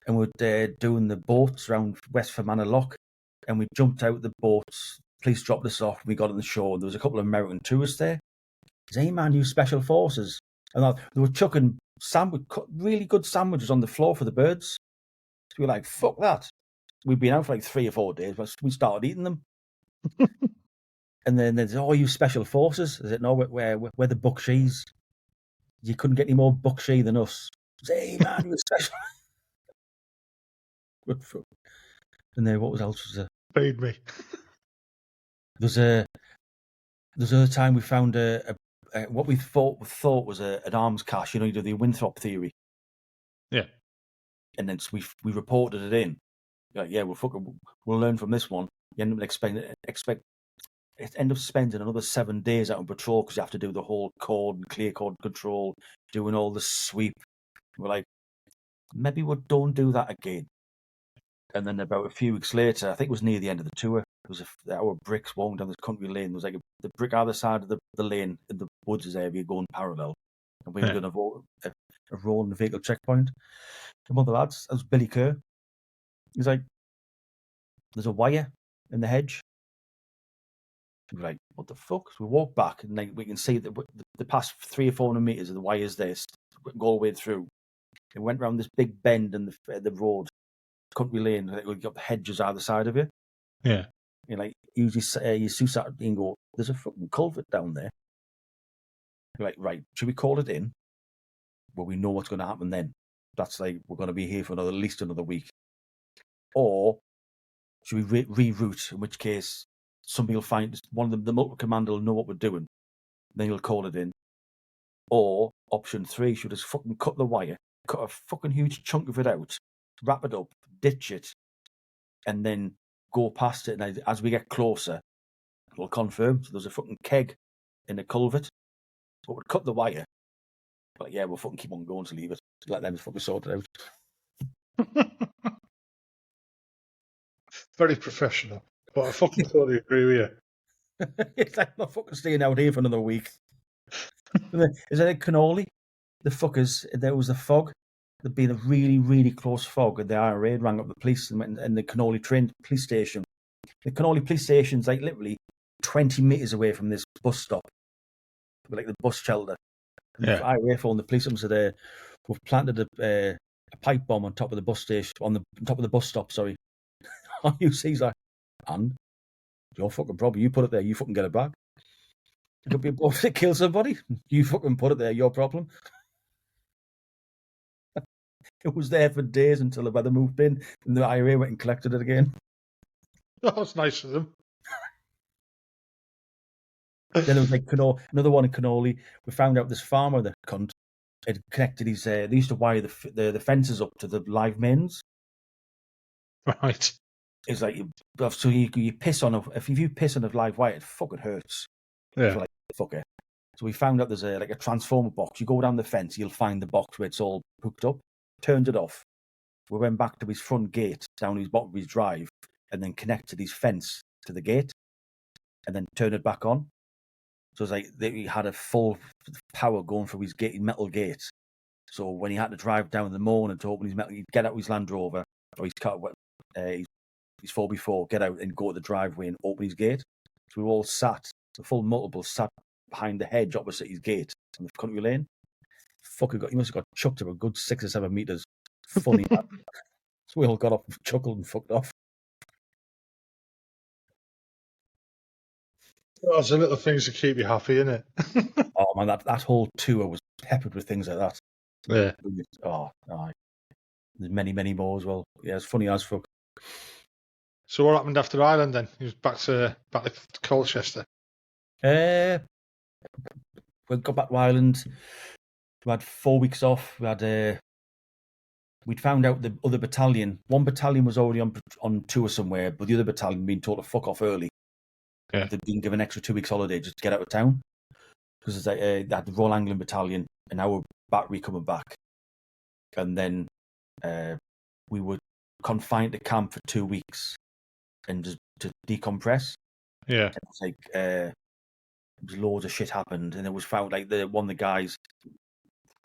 and we're doing the boats around West Fermanagh Loch, and we jumped out the boats. Police dropped us off. We got on the shore. There was a couple of American tourists there. Hey man, you special forces, and they were chucking really good sandwiches on the floor for the birds. So we were like, "Fuck that!" We'd been out for like 3 or 4 days, but we started eating them. And then there's, "Oh, you special forces?" Is it no? We're the Buckshees. You couldn't get any more Buckshee than us. Hey man, you special. And then what else was there? Feed me. There's another time we found what we thought was an arms cache. You do the Winthrop theory. Yeah. And then we reported it in. Like, yeah, we'll learn from this one. You end up spending another 7 days out on patrol because you have to do the whole code and clear code control, doing all the sweep. We're like, maybe we don't do that again. And then about a few weeks later, I think it was near the end of the tour, there was our bricks walking down this country lane. There was like the brick either side of the lane in the woods area going parallel. And we were doing a rolling vehicle checkpoint. And one of the lads, that was Billy Kerr, he's like, there's a wire in the hedge. We're like, what the fuck? So we walk back and like we can see that the past 300 or 400 meters of the wires there go all the way through. It went around this big bend in the road, country lane. Like, we got the hedges either side of it. Yeah. You know, like usually you see Saturday and go, there's a fucking culvert down there. You're like, right, should we call it in? Well, we know what's going to happen then. That's like we're going to be here for at least another week. Or should we reroute? In which case, somebody will find one of them. The multiple commander will know what we're doing. Then he'll call it in. Or option 3, should just fucking cut the wire, cut a fucking huge chunk of it out, wrap it up, ditch it, and then go past it. And as we get closer, it'll confirm. So there's a fucking keg in the culvert. But we'll cut the wire. But yeah, we'll fucking keep on going to leave it. Let them fucking sort it out. Very professional. But I fucking totally agree with you. It's like, I'm not fucking staying out here for another week. Is it cannoli? The fuckers, there was a fog. There'd been a really, really close fog, and the IRA rang up the police and the Cannoli train police station. The Cannoli police station's like literally 20 metres away from this bus stop, like the bus shelter. And the IRA phoned the police and said, we've planted a pipe bomb on top of the bus station, on top of the bus stop, sorry. UC's like, and? Your fucking problem. You put it there, you fucking get it back. It could be a bomb that kills somebody. You fucking put it there, your problem. It was there for days until the weather moved in, and the IRA went and collected it again. That was nice of them. Then it was like another one in Cannoli. We found out this farmer, that cunt, had connected his. They used to wire the fences up to the live mains. Right. It's like so you piss on if you piss on a live wire, it fucking hurts. Yeah. So like fuck it. So we found out there's a transformer box. You go down the fence, you'll find the box where it's all hooked up. Turned it off. We went back to his front gate, down his bottom of his drive, and then connected his fence to the gate, and then turned it back on. So it's like he had a full power going through his metal gate. So when he had to drive down in the morning to open his metal, he'd get out his Land Rover or his car, his 4x4, get out and go to the driveway and open his gate. So we were all sat, the full multiple sat behind the hedge opposite his gate on the country lane. He must have got chucked about a good 6 or 7 meters. Funny. So we all got up, chuckled, and fucked off. Those are little things to keep you happy, innit? Oh man, that whole tour was peppered with things like that. Yeah. Oh, there's many, many more as well. Yeah, it's funny as fuck. So what happened after Ireland then? He was back to Colchester. We got back to Ireland. We had 4 weeks off. We'd found out the other battalion. One battalion was already on tour somewhere, but the other battalion being told to fuck off early. Yeah. They'd been given an extra 2 weeks holiday just to get out of town. Because they had the Royal Anglian Battalion and our battery coming back. And then we were confined to camp for 2 weeks and just to decompress. Yeah. And it's like loads of shit happened, and it was found like one of the guys.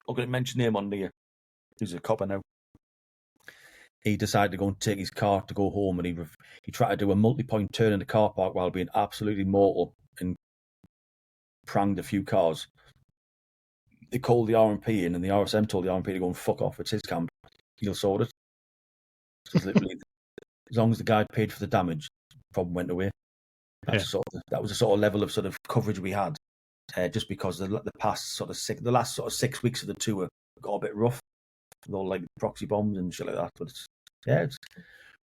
I'm going to mention him on there. He's a copper now. He decided to go and take his car to go home, and he tried to do a multi-point turn in the car park while being absolutely mortal and pranged a few cars. They called the RMP in, and the RSM told the RMP to go and fuck off. It's his camp. He'll sort it. So literally, as long as the guy paid for the damage, the problem went away. That was the sort of level of sort of coverage we had, just because the last 6 weeks of the tour got a bit rough with all like proxy bombs and shit like that. But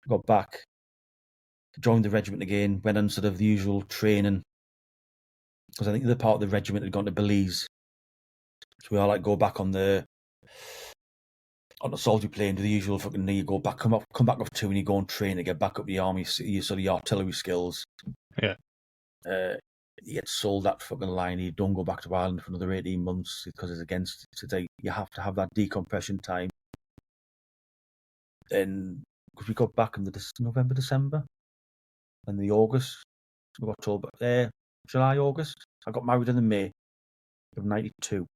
got back, joined the regiment again, went on sort of the usual training, because I think the other part of the regiment had gone to Belize, so we all like go back on the soldier plane, do the usual fucking you go back, come back off tour, and you go and train to get back up the army, your sort of your artillery skills. Yeah. You get sold that fucking line. You don't go back to Ireland for another 18 months because it's against today. You have to have that decompression time. then because we got back in the November, December, and the August, we got told, July, August. I got married in the May of '92.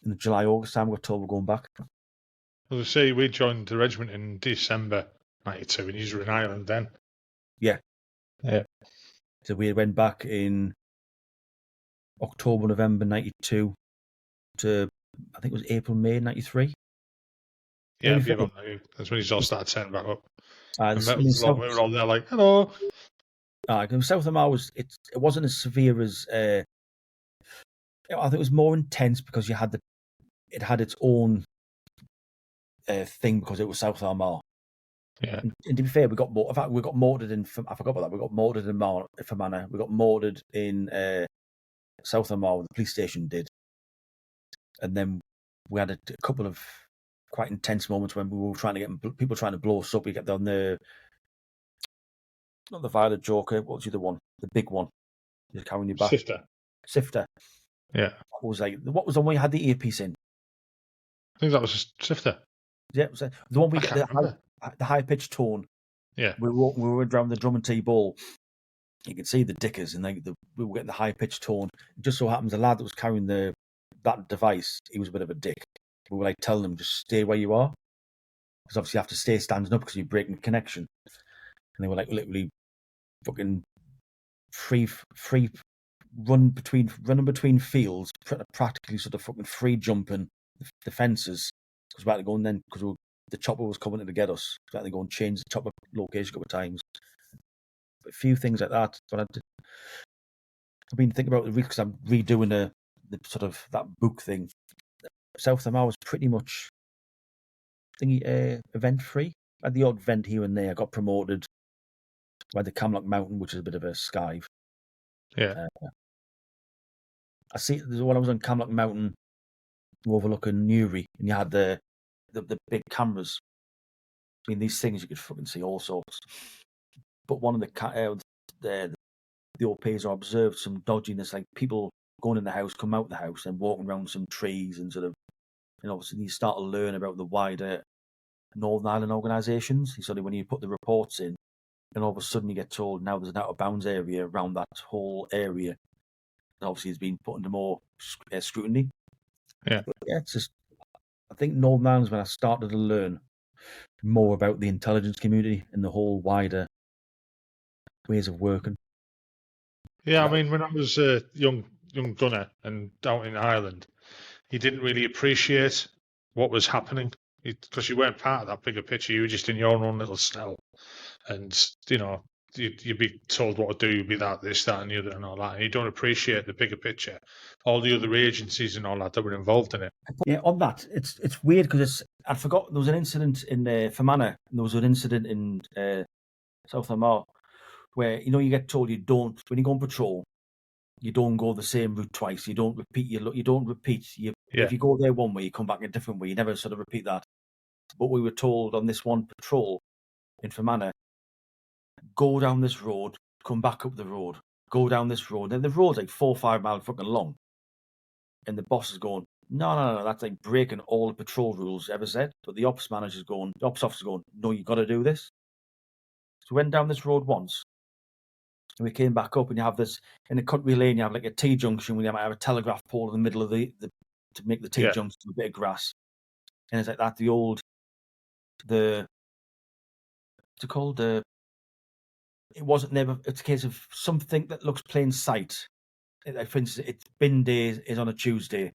In the July, August time, we got told we're going back. As I say, we joined the regiment in December '92, and you were in Ireland then. Yeah. Yeah. So we went back in October, November '92 to, I think it was April, May '93. Yeah, that's when he's all started turning back up. And met us a lot. We were all there like, hello. South of Mar it wasn't as severe as I think it was more intense because it had its own thing because it was South Armagh. Yeah. And to be fair, we got mortared in. I forgot about that. We got mortared in Fermanagh. We got mortared in South Armagh. The police station did, and then we had a couple of quite intense moments when we were trying to get people trying to blow us up. We got on the not the Violet Joker. What was the other one? The big one. Just carrying you back. Sifter. Yeah. What was the one we had the earpiece in? I think that was Sifter. Yeah, it was the one we got the high pitched tone. Yeah. We were around the drum and tee ball. You could see the dickers, and we were getting the high pitched tone. It just so happens the lad that was carrying that device, he was a bit of a dick. We were like telling him just stay where you are, because obviously you have to stay standing up because you're breaking the connection. And they were like literally fucking free running between fields, practically sort of fucking free jumping the fences. Because we had to go and then because the chopper was coming in to get us, we had to go and change the chopper location a couple of times. A few things like that. But I've been thinking about it because I'm redoing the sort of that book thing. South Armagh was pretty much event free. I had the odd event here and there. I got promoted. I had the Camlock Mountain, which is a bit of a skive. Yeah. I see. When I was on Camlock Mountain, overlooking Newry, and you had the big cameras. I mean, these things you could fucking see all sorts. But one of the OPs observed some dodginess, like people going in the house, come out the house, and walking around some trees, and sort of, obviously you start to learn about the wider Northern Ireland organisations. Sort of when you put the reports in, and all of a sudden you get told now there's an out of bounds area around that whole area. And obviously it's been put under more scrutiny. Yeah. But yeah, it's just, I think Northern Ireland is when I started to learn more about the intelligence community and the whole wider ways of working. Yeah, I mean, when I was a young gunner and out in Ireland, you didn't really appreciate what was happening because you weren't part of that bigger picture. You were just in your own little cell, and you'd be told what to do. You'd be this, that, and the other, and all that. And you don't appreciate the bigger picture, all the other agencies and all that were involved in it. Yeah, on that, it's weird because I forgot there was an incident in Fermanagh, and there was an incident in South Armagh where you get told you don't, when you go on patrol, you don't go the same route twice. You don't repeat. If you go there one way, you come back a different way. You never sort of repeat that. But we were told on this one patrol in Fermanagh, go down this road, come back up the road, go down this road. And the road's like 4 or 5 miles fucking long. And the boss is going, no, that's like breaking all the patrol rules ever said. But the ops officer's going, no, you got to do this. So we went down this road once. And we came back up, and you have this in a country lane. You have like a T-junction where you might have a telegraph pole in the middle of the to make the T-junction a bit of grass, and it's like that. What's it called? It wasn't never. It's a case of something that looks plain sight. Like for instance, it's bin days is on a Tuesday,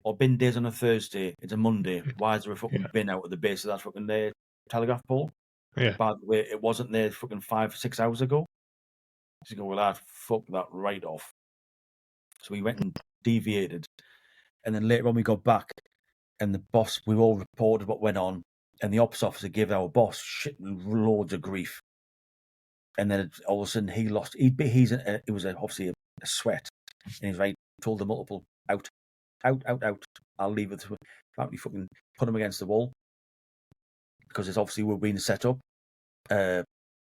or bin days on a Thursday. It's a Monday. Why is there a fucking bin out at the base of that fucking telegraph pole? Yeah. By the way, it wasn't there fucking 5 or 6 hours ago. So you go, well, I'd fuck that right off. So we went and deviated. And then later on we got back, and the boss, we all reported what went on, and the ops officer gave our boss loads of grief. And then all of a sudden he lost, it was obviously a sweat. And he's right, told the multiple, out, I'll leave it. Apparently fucking put him against the wall. Because it's obviously we're being set up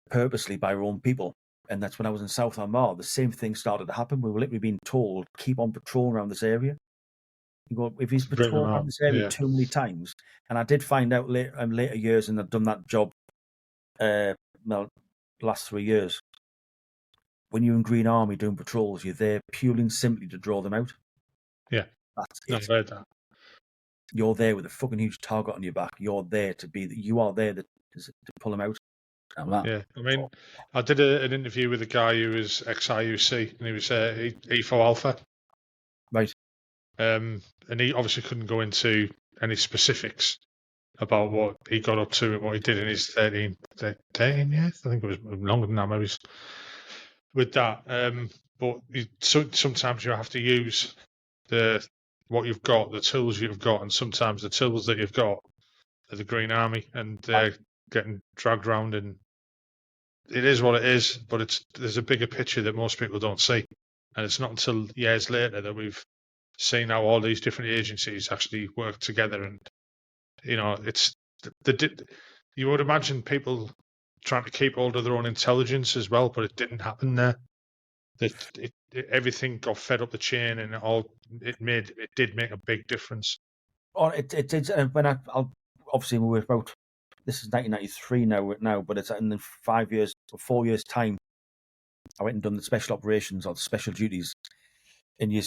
purposely by our own people. And that's when I was in South Armagh. The same thing started to happen. We were literally being told, keep on patrol around this area. You go, if he's Bring them patrolled out, this area yeah. too many times, and I did find out later years, and I've done that job, well, last 3 years. When you're in Green Army doing patrols, you're there purely and simply to draw them out. Yeah. That's No, it. I've heard that. You're there with a fucking huge target on your back. You are there to pull them out. Yeah, I mean, I did an interview with a guy who was ex-IUC, and he was EFO Alpha. Right. And he obviously couldn't go into any specifics about what he got up to and what he did in his 13 years. I think it was longer than that, maybe, with that. But sometimes you have to use what you've got, the tools you've got, and sometimes the tools that you've got are the Green Army, and they're getting dragged around, and it is what it is. But there's a bigger picture that most people don't see, and it's not until years later that we've seen how all these different agencies actually work together. And it's you would imagine people trying to keep hold of their own intelligence as well, but it didn't happen there. Everything got fed up the chain, and it did make a big difference. Oh, it did. I'll obviously we're about. This is 1993 now, but it's in 5 years or 4 years time. I went and done the special operations or the special duties, and you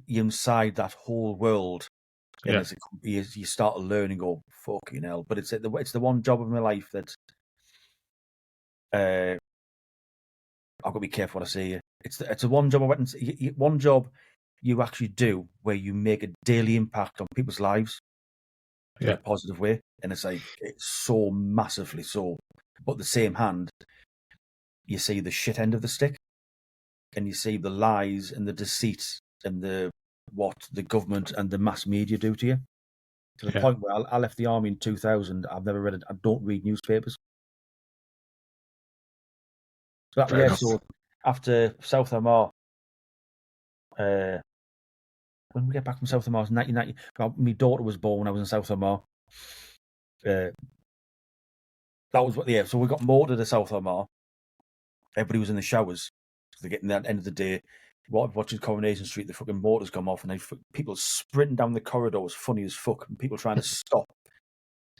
inside that whole world, and you start to learn and go, fucking hell. But it's the one job of my life that I've got to be careful what I say. It's the one job I went and one job you actually do where you make a daily impact on people's lives in a positive way, and it's so massively so. But at the same hand, you see the shit end of the stick, and you see the lies and the deceit and what the government and the mass media do to you. To the point where I left the army in 2000. I've never read it. I don't read newspapers. So after South Omar, when we get back from South Omar, it was 1990. Well, my daughter was born when I was in South Omar. That was So we got mortared to South Omar. Everybody was in the showers. They're getting at the end of the day. Watching Coronation Street, the fucking mortars come off, and people sprinting down the corridor was funny as fuck, and people trying to stop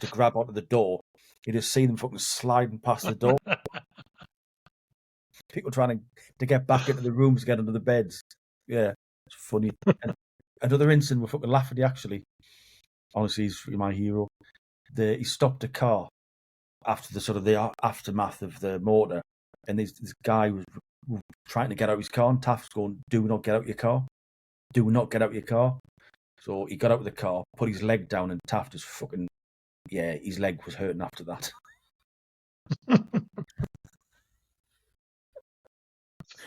to grab onto the door. You just see them fucking sliding past the door. People trying to get back into the rooms, get under the beds. Yeah, it's funny. And another incident, we're fucking laughing actually. Honestly, he's my hero. He stopped a car after the aftermath of the mortar, and this guy was trying to get out his car, and Taft's going, "Do not get out your car. Do not get out your car." So he got out of the car, put his leg down, and Taft is fucking, his leg was hurting after that.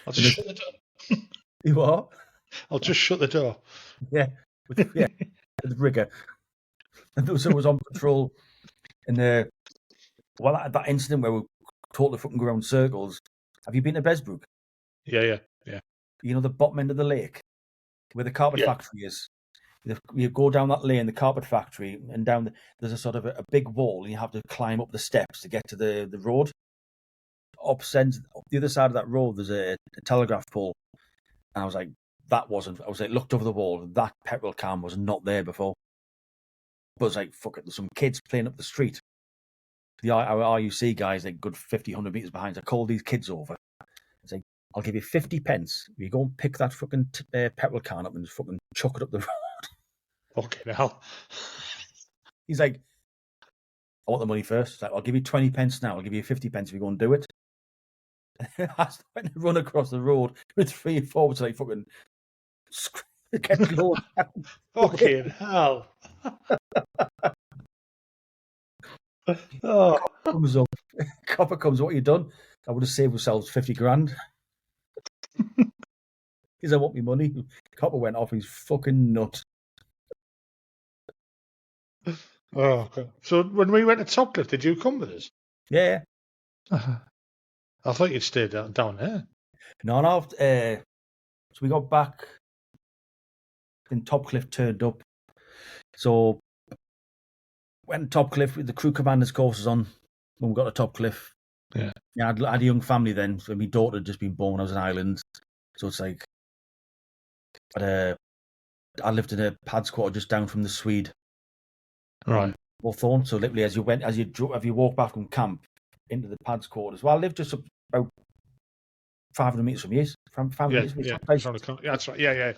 I'll just shut the door. You what? I'll just shut the door. Yeah, with the rigger. And also was on patrol, and that incident where we totally fucking go around circles. Have you been to Besbrook? Yeah. You know the bottom end of the lake, where the carpet factory is. You go down that lane, the carpet factory, and there's a sort of a big wall, and you have to climb up the steps to get to the road. Up the other side of that road, there's a telegraph pole, and I was like, looked over the wall, and that petrol can was not there before. But it's like, fuck it, there's some kids playing up the street. Our RUC guys, good 50, 100 metres behind. I called these kids over. It's like, I'll give you 50 pence. You go and pick that fucking petrol can up and just fucking chuck it up the road. Fucking hell. He's like, I want the money first. Like, I'll give you 20 pence now. I'll give you 50 pence if you go and do it. I went to run across the road with 3 and 4 to like fucking get close. Fucking hell. Oh. Comes up. Copper comes, what you done? I would have saved ourselves 50 grand. Because I want me money. Copper went off his fucking nut. Oh, okay. So when we went to Topcliffe, did you come with us? Yeah. I thought you'd stayed down there. No. So we got back, and Topcliffe turned up. So went to Topcliffe with the crew commander's courses on when we got to Topcliffe. Yeah. I had a young family then, so my daughter had just been born. I was in Ireland. So it's like, I lived in a pads quarter just down from the Swede. Right. Hawthorne. So literally, as you walk back from camp into the pads quarters. Well, I lived just about 500 meters from you. From 500 meters from Yeah. place. Yeah, that's right. Yeah.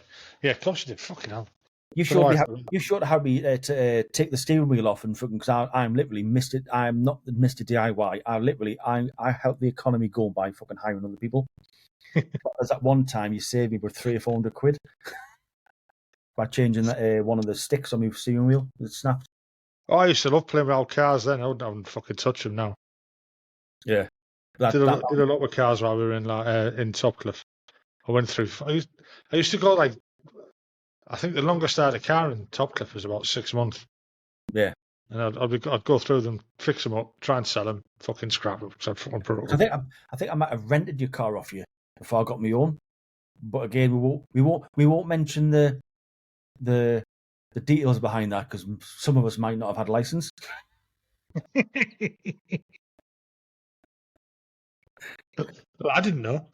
Of course you did. Fucking hell. You showed me to take the steering wheel off and fucking, because I'm literally Mr. I'm not Mr. DIY. I help the economy go by fucking hiring other people. As at one time you saved me with £300 or £400 by changing that one of the sticks on my steering wheel. It snapped. Oh, I used to love playing with old cars then. I wouldn't fucking touch them now. Yeah. Did a lot with cars while we were in Topcliffe. I went through. I used to go like. I think the longest I had a car in Topcliffe was about 6 months. Yeah. And I'd go through them, fix them up, try and sell them, fucking scrap them. So I think I might have rented your car off you before I got my own. But again, we won't mention the details behind that, because some of us might not have had license. I didn't know.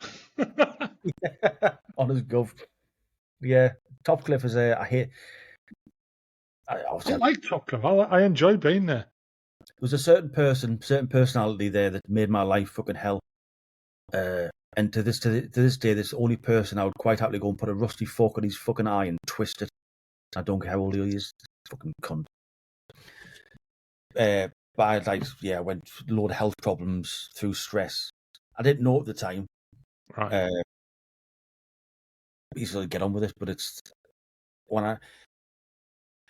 Honest gov. Yeah, Topcliffe is I hate. I like Topcliffe. I enjoy being there. There was a certain personality there that made my life fucking hell. And to this day, this only person I would quite happily go and put a rusty fork in his fucking eye and twist it. I don't care how old he is, fucking cunt. But I went through a load of health problems through stress. I didn't know at the time. Right. Easily get on with it, but it's when I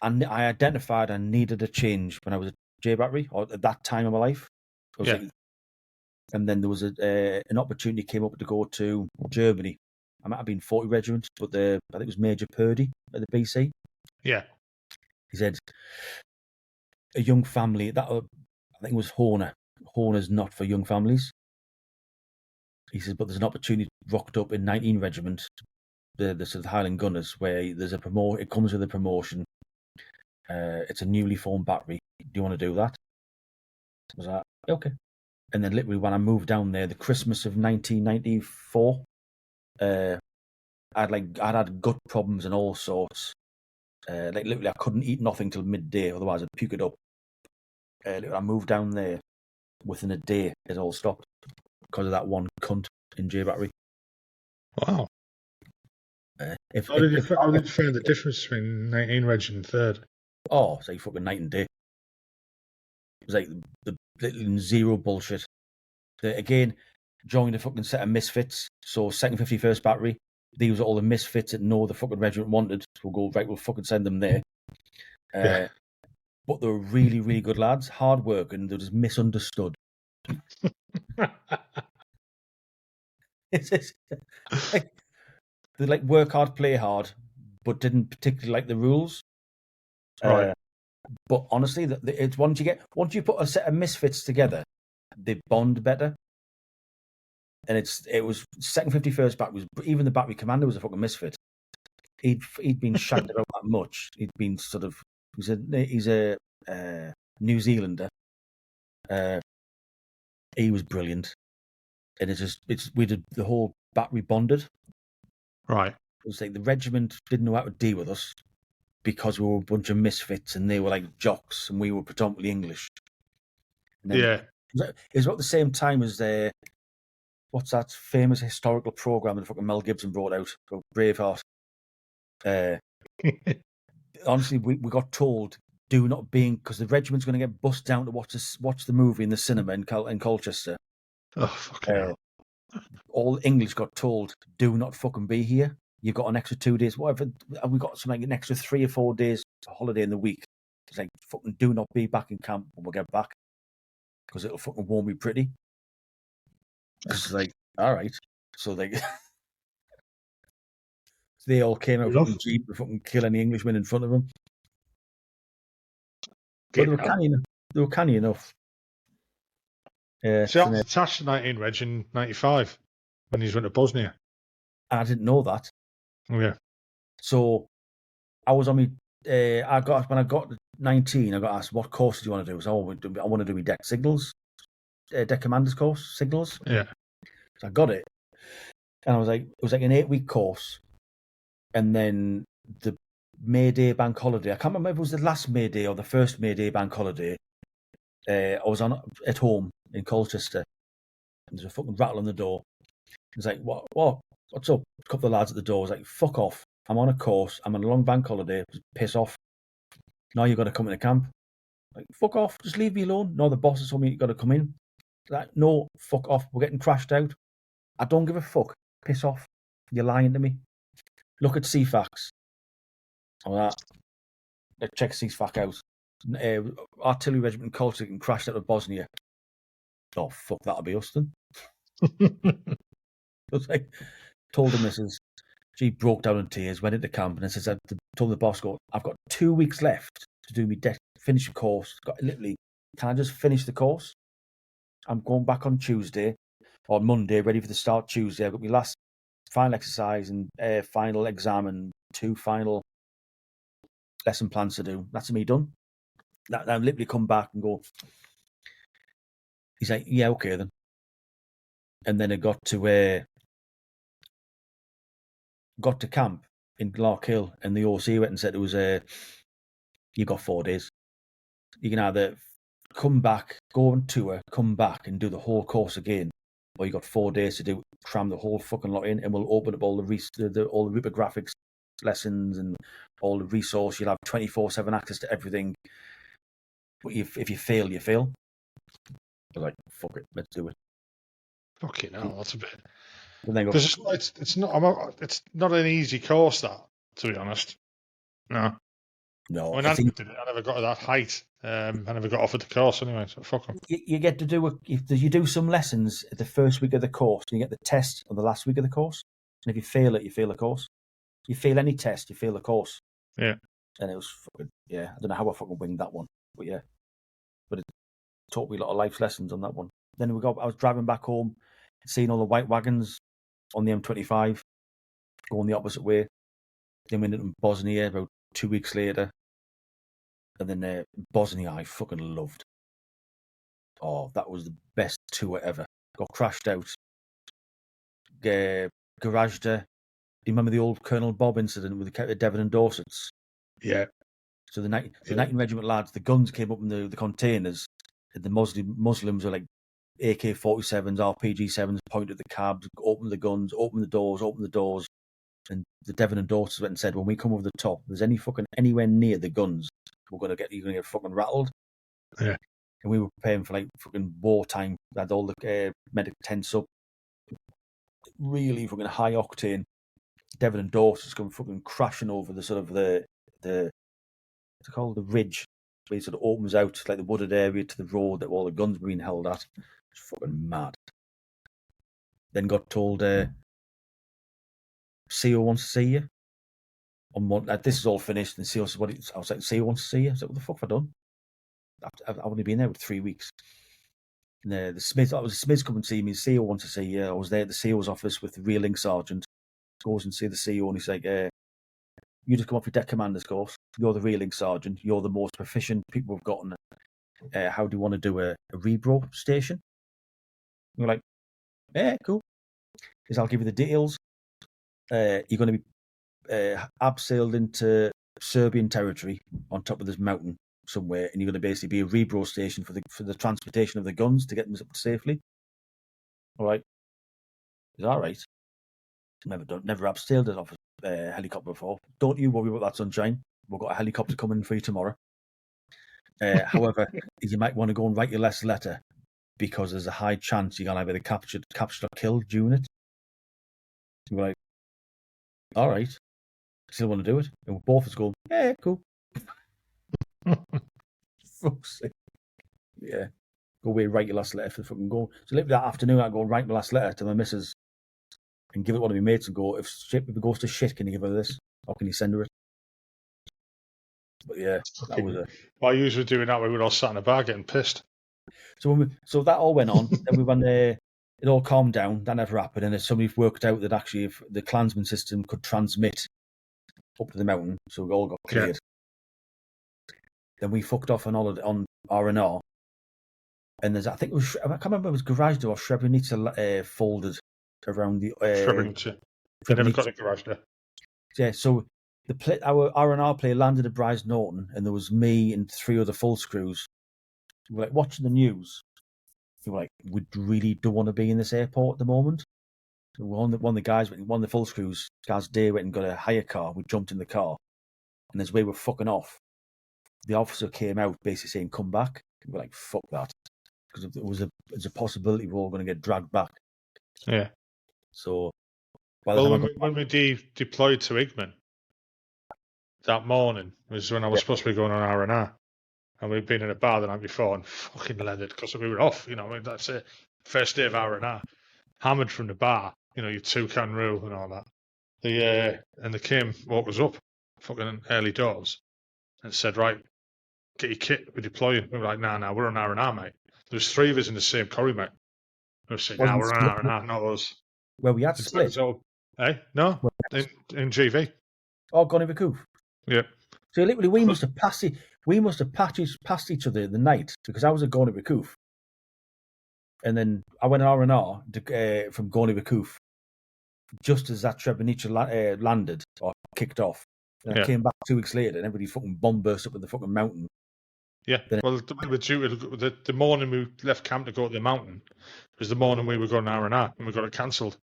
identified I needed a change when I was at J Battery, or at that time of my life. And then there was an opportunity came up to go to Germany. I might have been 40 Regiment, but I think it was Major Purdy at the BC. Yeah. He said a young family that I think it was Horner. Horner's not for young families. He says, but there's an opportunity rocked up in 19 Regiment, the sort of Highland Gunners, where there's a promotion. It comes with a promotion. It's a newly formed battery. Do you want to do that? I was like, okay. And then literally when I moved down there, the Christmas of 1994, I'd had gut problems and all sorts. Literally, I couldn't eat nothing till midday, otherwise I'd puke it up. I moved down there. Within a day, it all stopped because of that one cunt in J Battery. Wow. How did you find the difference between 19 Reg and 3rd? Oh, it's like fucking night and day. It was like the zero bullshit. Again, joined a fucking set of misfits. So 2nd 51st Battery, these were all the misfits that the fucking regiment wanted. So we'll go, right, we'll fucking send them there. But they were really, really good lads, hard working, they're just misunderstood. They work hard, play hard, but didn't particularly like the rules. Right. But honestly, it's once you put a set of misfits together, they bond better. And it was 2nd 51st Battery. Even the battery commander was a fucking misfit. He'd been shagged about that much. He'd been sort of he's a New Zealander. He was brilliant, and we did the whole battery bonded. Right. It was like the regiment didn't know how to deal with us because we were a bunch of misfits, and they were like jocks, and we were predominantly English. Yeah. It was about the same time as what's that famous historical program that fucking Mel Gibson brought out, called Braveheart. Honestly, we got told do not be, because the regiment's going to get bussed down to watch the movie in the cinema in Colchester. Oh, fucking hell. All English got told do not fucking be here. You've got an extra 2 days, whatever. We got something an extra 3 or 4 days holiday in the week. It's like fucking do not be back in camp when we get back, because it'll fucking won't be pretty. It's like, all right. So they all came out from Jeep to fucking kill any Englishmen in front of them. But they were canny enough. See, I was attached to 19 Reg in 95 when he went to Bosnia. I didn't know that. Oh, yeah. So I was on me. When I got 19, I got asked, what course do you want to do? So I want to do my deck signals, deck commander's course, signals. Yeah. So I got it. And I was like, it was like an 8-week course. And then the May Day bank holiday. I can't remember if it was the last May Day or the first May Day bank holiday. I was at home in Colchester, and there's a fucking rattle on the door. It's like, what's up? A couple of lads at the door was like, fuck off. I'm on a course. I'm on a long bank holiday. Just piss off. Now you've got to come into camp. Like, fuck off. Just leave me alone. No, the boss has told me you've got to come in. Like, no, fuck off. We're getting crashed out. I don't give a fuck. Piss off. You're lying to me. Look at CFAX. All that. Let's check CFAX out. Artillery Regiment Chalky and crashed out of Bosnia. Oh, fuck, that'll be us then. I was like, told the missus. She broke down in tears, went into camp, and says, I told the boss, I've got 2 weeks left to do me finish the course. Can I just finish the course? I'm going back on Tuesday or Monday, ready for the start Tuesday. I've got my last final exercise and final exam and 2 final lesson plans to do. That's me done. That I've literally come back and go. He's like, yeah, okay then. And then I got to camp in Larkhill, and the OC went and said it was you got 4 days. You can either come back, go on tour, come back and do the whole course again, or you got 4 days to cram the whole fucking lot in, and we'll open up all the reprographics lessons and all the resource. You'll have 24/7 access to everything. But if you fail, you fail. I was like, fuck it, let's do it. Fucking hell, that's a bit. It's not an easy course, that, to be honest. No. No, I did it. I never got to that height. I never got offered the course anyway, so fuck them. You get to do you do some lessons at the first week of the course, and you get the test on the last week of the course. And if you fail it, you fail the course. If you fail any test, you fail the course. Yeah. And it was fucking, I don't know how I fucking winged that one, but yeah. But it taught me a lot of life lessons on that one. Then I was driving back home, seeing all the white wagons on the M25, going the opposite way. Then we went into Bosnia about 2 weeks later. And then Bosnia, I fucking loved. Oh, that was the best tour ever. Got crashed out. Garaged. Do you remember the old Colonel Bob incident with the Devon and Dorsets? Yeah. So the 19th Regiment lads, the guns came up in the containers. And the Muslims were like AK-47s, RPG-7s, pointed at the cabs, open the guns, open the doors. And the Devon and Dorsets went and said, when we come over the top, if there's anywhere near the guns, you're gonna get fucking rattled. Yeah. And we were preparing for like fucking wartime. We had all the medic tents up, really fucking high octane. Devon and Dorsets come fucking crashing over the sort of the what's it called, the ridge, where it sort of opens out like the wooded area to the road that all the guns were being held at. It's fucking mad. Then got told CO wants to see you. This is all finished, and CO said, I was like, CO wants to see you. I said, what the fuck have I done? I've only been there for 3 weeks. And the Smiths come and see me. CO wants to see you. I was there at the CO's office with the reeling sergeant. Goes and see the CO, and he's like, you just come off your deck commander's course. You're the reeling sergeant. You're the most proficient people we've gotten. How do you want to do a rebro station? And we're like, yeah, cool. I'll give you the details. You're going to be abseiled into Serbian territory on top of this mountain somewhere, and you're going to basically be a rebro station for the transportation of the guns to get them up safely. All right. Is that all right? Never abseiled it off a helicopter before. Don't you worry about that, sunshine. We've got a helicopter coming for you tomorrow. However, you might want to go and write your last letter, because there's a high chance you're going to either captured or killed during it. And we're like, all right. Still want to do it? And we both going, yeah, cool. Fuck's sake. Yeah. Go away, write your last letter for the fucking go. So literally that afternoon, I go and write my last letter to my missus and give it to one of my mates and go, if it goes to shit, can you give her this? Or can you send her it? But yeah, that was it. While you were doing that, we were all sat in a bar getting pissed. So that all went on. Then we went there. It all calmed down. That never happened. And then somebody worked out that actually if the Klansman system could transmit up to the mountain, so we all got cleared. Yeah. Then we fucked off on R&R. And I think it was, I can't remember if it was Garage or Srebrenica folded around the... Srebrenica. They never got a Garage there. Yeah, so our R&R player landed at Bryce Norton, and there was me and 3 other full screws. We were like watching the news. We were like, we really don't want to be in this airport at the moment. So one of the full screws, Gaz Day went and got a hire car. We jumped in the car, and as we were fucking off, the officer came out basically saying, "Come back." We were like, "Fuck that," because there's a possibility we're all going to get dragged back. Yeah. So, when we deployed to Igman that morning was when I was supposed to be going on R&R, and we'd been in a bar the night before and fucking leathered because we were off. That's it. First day of R&R, hammered from the bar. Your 2-can rule and all that. And they came, woke us up, fucking early doors, and said, "Right, get your kit, we're deploying." We were like, nah, we're on R&R, mate. There's 3 of us in the same corrie, mate. We were saying, we're on R&R, not us. Where we had split? No, in GV. Oh, Goni Vakuf. Yeah. So literally, we must have passed each other the night, because I was at Goni Vakuf, and then I went R&R from Goni Vakuf just as that Srebrenica landed or kicked off. And I came back 2 weeks later, and everybody fucking bomb burst up at the fucking mountain. Yeah, well, we were due the morning we left camp to go to the mountain was the morning we were going to R&R, and we got it cancelled.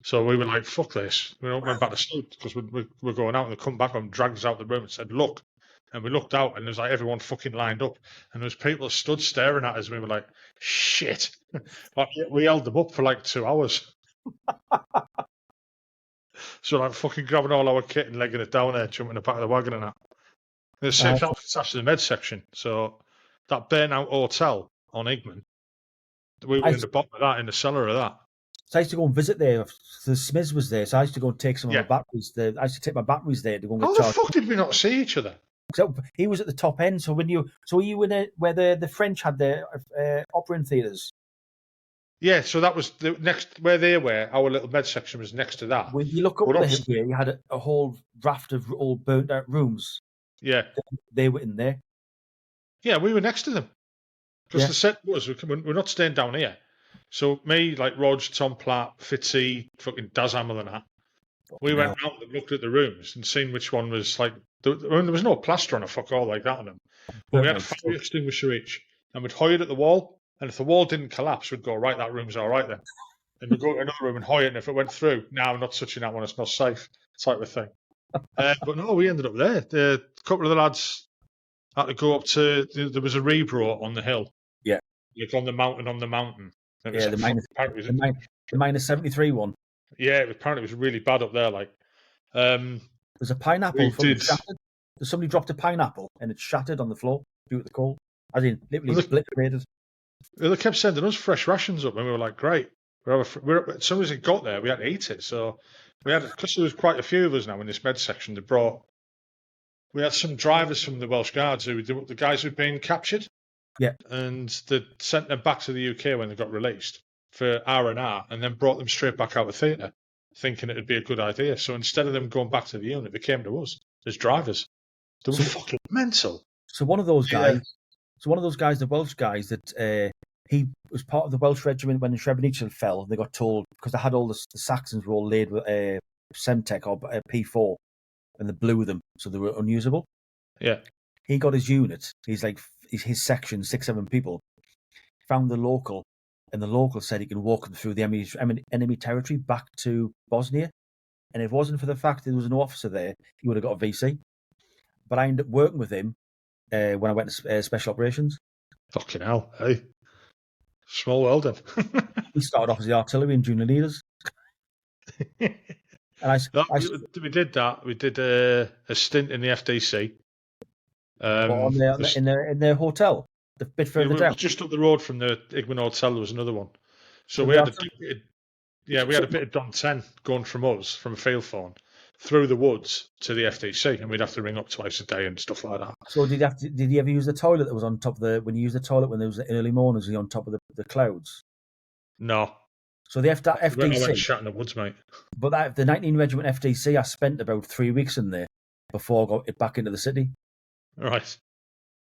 So we were like, "Fuck this!" We went back to sleep because we were going out, and they come back and dragged us out the room and said, "Look." And we looked out, and there's like everyone fucking lined up, and there was people stood staring at us. And we were like, "Shit!" Like, we held them up for like 2 hours. So like fucking grabbing all our kit and legging it down there, jumping in the back of the wagon and that. The same thing attached to the med section. So that burnout hotel on Igman, we were in the bottom of that, in the cellar of that. So I used to go and visit there. The Smiths was there, so I used to go and take some of my batteries there. I used to take my batteries there to go and get charged. How the fuck did we not see each other? So he was at the top end. So were you in where the French had their operating theatres? Yeah, so that was the next where they were. Our little med section was next to that. When you look up the hill here, you had a whole raft of old burnt out rooms. Yeah, they were in there. Yeah, we were next to them because the set was we're not staying down here. So me, like Rog, Tom Platt, Fitzy, fucking Daz Hammer and that. We went round and looked at the rooms and seen which one was like. There was no plaster on a fuck all like that on them. But we had a fire extinguisher each, and we'd hoy it at the wall. And if the wall didn't collapse, we'd go, "Right, that room's all right then." And we'd go to another room and hoy it, and if it went through, "No, I'm not touching that one, it's not safe," type of thing. But no, we ended up there. A couple of the lads had to go up to, there was a rebro on the hill. Yeah. Like on the mountain. Yeah, the minus 73 one. Yeah, apparently it was really bad up there. Like, there's a pineapple shattered. Somebody dropped a pineapple and it shattered on the floor due to the cold. I mean, literally obliterated. They kept sending us fresh rations up, and we were like, "Great." As soon as it got there, we had to eat it. So we had, because there was quite a few of us now in this med section. We had some drivers from the Welsh Guards the guys who'd been captured. Yeah, and they sent them back to the UK when they got released for R&R, and then brought them straight back out of theatre, thinking it'd be a good idea. So instead of them going back to the unit, they came to us as drivers. They were fucking mental. So one of those guys, the Welsh guys, that he was part of the Welsh regiment when Srebrenica fell. They got told, because they had all the Saxons were all laid with Semtech or P4, and they blew them, so they were unusable. Yeah. He got his unit. His section, 6-7 people, found the local, and the local said he can walk them through the enemy territory back to Bosnia. And if it wasn't for the fact that there was no officer there, he would have got a VC. But I ended up working with him when I went to special operations. Fucking hell, hey. Small world then. We started off as the artillery and junior leaders. We did that. We did a stint in the FDC. In their hotel, the bit further down. Just up the road from the Igman Hotel, there was another one. So we had a bit of Don 10 going from us, from a field phone, through the woods to the FDC, and we'd have to ring up twice a day and stuff like that. So did you ever use the toilet that was on top of when you used the toilet when there was the early mornings, was he on top of the clouds? No. So the FDC. I went shot in the woods, mate. But the 19 Regiment FDC, I spent about 3 weeks in there before I got back into the city. Right.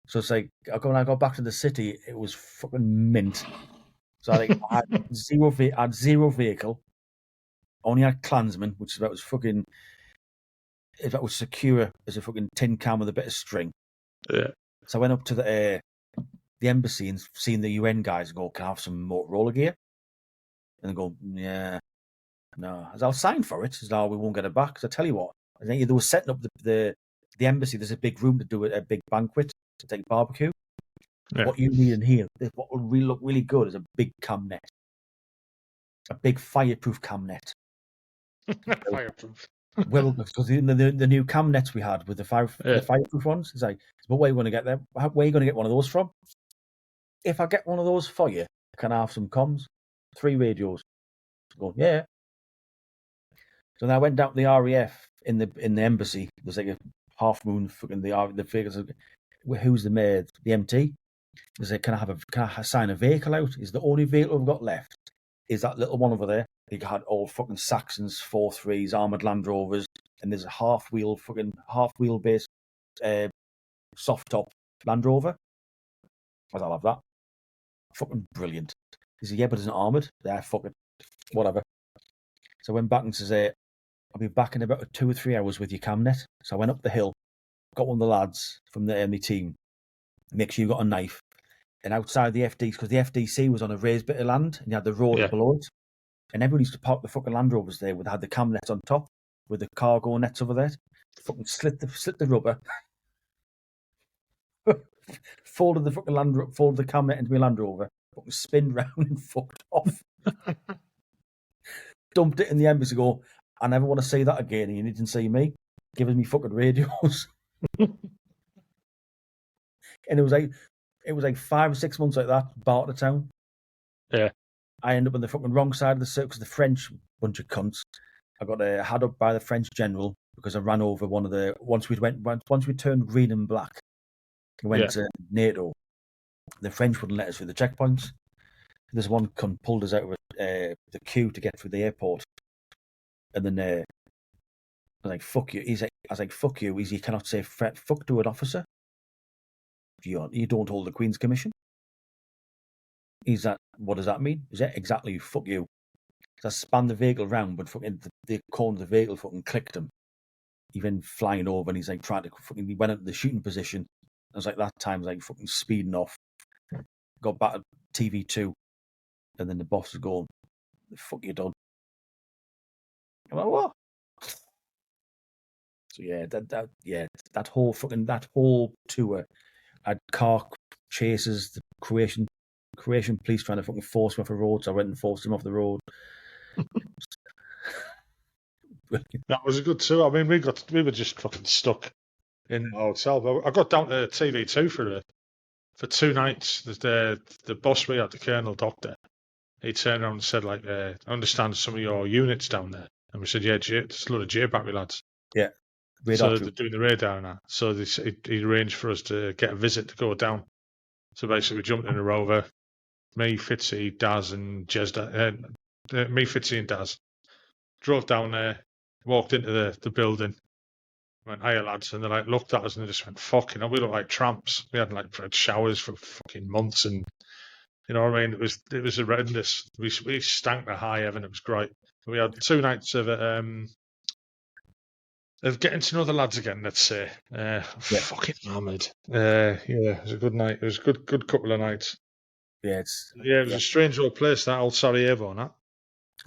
So it's like, when I got back to the city, it was fucking mint. So I had zero vehicle, only had Klansmen, which is about as fucking that was secure as a fucking tin can with a bit of string. Yeah. So I went up to the embassy and seen the UN guys and go, "Can I have some Motorola gear?" And they go, "Yeah, no." I said, "I'll sign for it." I said, "No, we won't get it back." So I tell you what, I think they were setting up the embassy. There's a big room to do a big banquet to take barbecue. Yeah. What you need in here, what would really look really good, is a big cam net, a big fireproof cam net. Fireproof. Well, because the new cam nets we had with the fireproof ones, it's like, but where are you going to get them? Where are you going to get one of those from? If I get one of those for you, can I have some comms? 3 radios. Go, yeah. So then I went down to the RAF in the embassy. There's like a half moon fucking the figures. Who's the mayor? The MT. They said, can I sign a vehicle out? Is the only vehicle we've got left is that little one over there. They had all fucking Saxons, 4.3s, armoured Land Rovers, and there's a half wheelbase soft top Land Rover. I said, I'll have that. Fucking brilliant. He said, yeah, but it's not armoured. Yeah, fucking whatever. So I went back and says, I'll be back in about 2 or 3 hours with your camnet. So I went up the hill, got one of the lads from the my team. Make sure you got a knife. And outside the FD, because the FDC was on a raised bit of land, and you had the road below it. And everyone used to park the fucking Land Rovers there with had the cam nets on top, with the cargo nets over there. Fucking slit the rubber, folded the cam net into my Land Rover, fucking spin round and fucked off. Dumped it in the embassy. Go, I never want to see that again. And you didn't see me giving me fucking radios. And it was like 5 or 6 months like that, Barter Town. Yeah. I ended up on the fucking wrong side of the circle because the French bunch of cunts. I got had up by the French general because I ran over one of the once we turned green and black. We went to NATO. The French wouldn't let us through the checkpoints. There's one cunt pulled us out of the queue to get through the airport, and then I was like, "Fuck you." I was like, "Fuck you." You cannot say fuck to an officer. You don't hold the Queen's Commission. What does that mean? Is that exactly fuck you? So I spanned the vehicle round, but fucking the corner of the vehicle fucking clicked him. He went flying over, and he's like trying to fucking. He went into the shooting position. I was like that time, like fucking speeding off. Got back at TV2, and then the boss was going, "The fuck you done?" I'm like, what? So yeah, that whole tour, I had car chases, the Croatian police trying to fucking force me off the road, so I went and forced him off the road. That was a good tour. I mean, we were just fucking stuck in the hotel. I got down to TV2 for 2 nights. The boss we had, the Colonel Doctor, he turned around and said, like, I understand some of your units down there. And we said, yeah, there's a lot of J battery lads. Yeah. So they're doing the radar and that. So he arranged for us to get a visit to go down. So basically, we jumped in a rover. Me, Fitzy, Daz, and Jezda. Me, Fitzy, and Daz drove down there. Walked into the building. Went, hiya lads, and they like looked at us and they just went, fucking hell, we look like tramps. We hadn't like had showers for fucking months, and you know what I mean. It was horrendous. We stank to high heaven. It was great. We had 2 nights of getting to know the lads again. Let's say, fucking hammered. It was a good night. It was a good couple of nights. Yeah, it was a strange old place, that old Sarajevo, and that.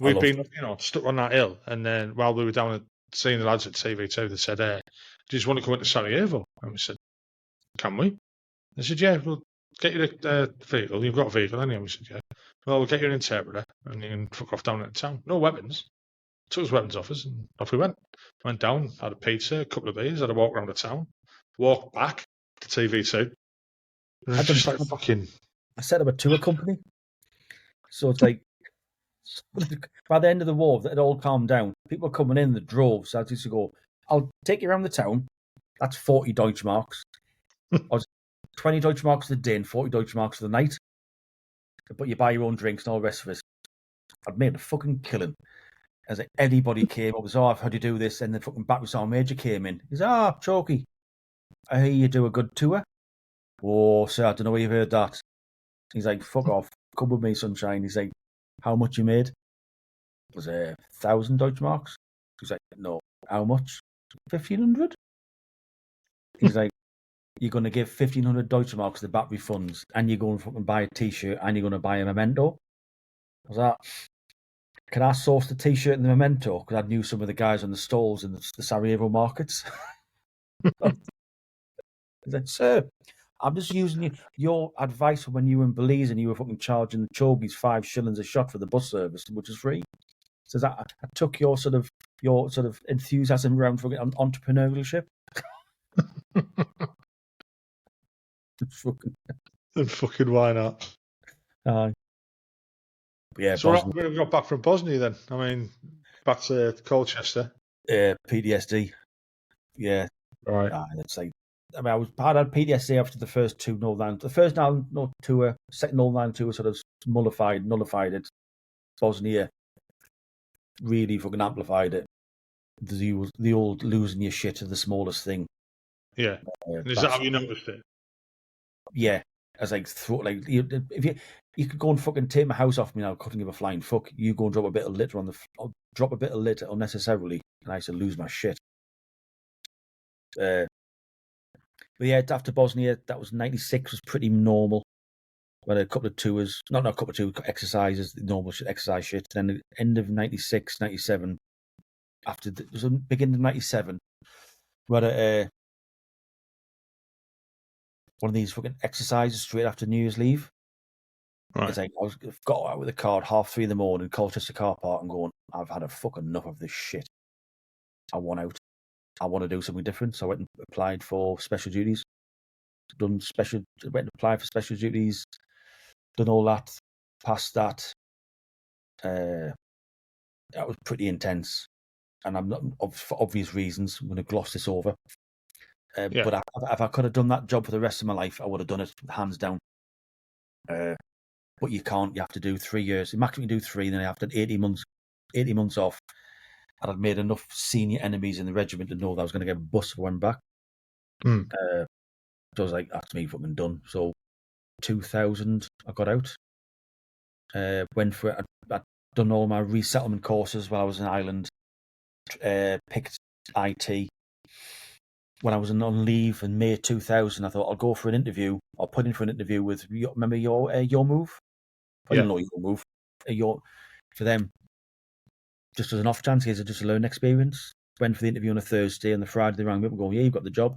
We've been, stuck on that hill, and then while we were down at seeing the lads at TV2, they said, do you just want to come into Sarajevo? And we said, can we? They said, yeah, we'll get you the vehicle. You've got a vehicle, haven't you? We said, yeah. Well, we'll get you an interpreter, and you can fuck off down at the town. No weapons. Took his weapons off us, and off we went. Went down, had a pizza, a couple of beers, had a walk around the town, walked back to TV2. I set up a tour company. So it's like, by the end of the war, it all calmed down. People coming in the droves. So I used to go, I'll take you around the town. That's 40 Deutschmarks. I was 20 Deutschmarks a day and 40 Deutschmarks for the night. But you buy your own drinks and all the rest of it. I'd made a fucking killing. As like anybody came up, was, I've heard you do this, and the fucking Battery Sergeant Major came in. He's, Chalky, I hear you do a good tour. Oh, sir, I don't know where you've heard that. He's like, fuck off, come with me, sunshine. He's like, how much you made? It was 1,000 Deutschmarks. He's like, no, how much? 1,500? He's like, you're going to give 1,500 Deutschmarks the battery funds, and you're going to fucking buy a T-shirt, and you're going to buy a memento. I was like, can I source the T-shirt and the memento? Because I knew some of the guys on the stalls in the Sarajevo markets. He's like, sir, I'm just using your advice from when you were in Belize and you were fucking charging the Chalkies 5 shillings a shot for the bus service, which is free. Says I took your sort of enthusiasm around for entrepreneurship. Fucking why not? Yeah. So we got back from Bosnia then. I mean, back to Colchester. PTSD. Yeah. Right. That's like. I mean, I had PTSD after the first two Northern. The first no tour, second Northern tour sort of nullified it. Bosnia really fucking amplified it. The old losing your shit to the smallest thing. Yeah. And is that how you noticed it? Yeah. As like if you could go and fucking take my house off me now, couldn't give a flying fuck. You go and drop a bit of litter unnecessarily, and I used to lose my shit. But yeah, after Bosnia, that was 96 was pretty normal. We had a couple of tours, not a couple of tours, exercises, normal shit, exercise shit. Then the end of 96, 97, it was the beginning of 97, we had one of these fucking exercises straight after New Year's Leave. Right. It's like I've got out with the car at 3:30 in the morning, Colchester car park, and going, I've had a fucking enough of this shit. I want out. I want to do something different. So I went and applied for special duties. Went and applied for special duties. Done all that. Passed that. That was pretty intense. And I'm not, for obvious reasons, I'm going to gloss this over. But if I could have done that job for the rest of my life, I would have done it hands down. But you can't. You have to do 3 years. Maximum you do 3, then after 18 months off, and I'd made enough senior enemies in the regiment to know that I was going to get bus if I went back. So I was like, that's me fucking done. So 2000, I got out. Went for it. I'd done all my resettlement courses while I was in Ireland. Picked IT. When I was on leave in May 2000, I thought I'll go for an interview. I'll put in for an interview with, remember your move? I don't know your move. For them, just as an off chance, here's just a learning experience. Went for the interview on a Thursday, and the Friday they rang me up and go, yeah, you've got the job.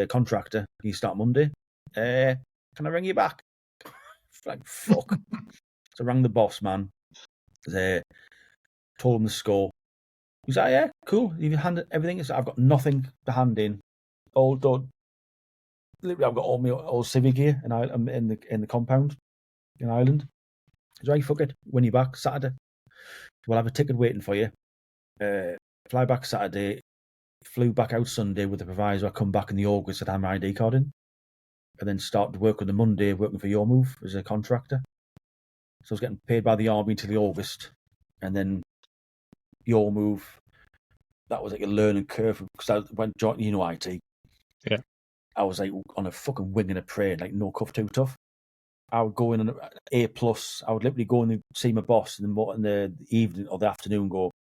Contractor, can you start Monday? Can I ring you back? Like, fuck. So I rang the boss, man. Told him the score. He's like, yeah, cool. You've handed everything. I've got nothing to hand in. All done. Literally, I've got all my old civic gear in the compound in Ireland. He's like, fuck it. When you're back Saturday, we'll have a ticket waiting for you. Fly back Saturday. Flew back out Sunday with the proviso I come back in the August and have my ID card in, and then start to work on the Monday working for your move as a contractor. So I was getting paid by the army until the August, and then your move. That was like a learning curve because I went joint, IT. Yeah. I was like on a fucking wing and a prayer, like no cuff too tough. I would go in on A+. I would literally go and see my boss in the evening or the afternoon. Go,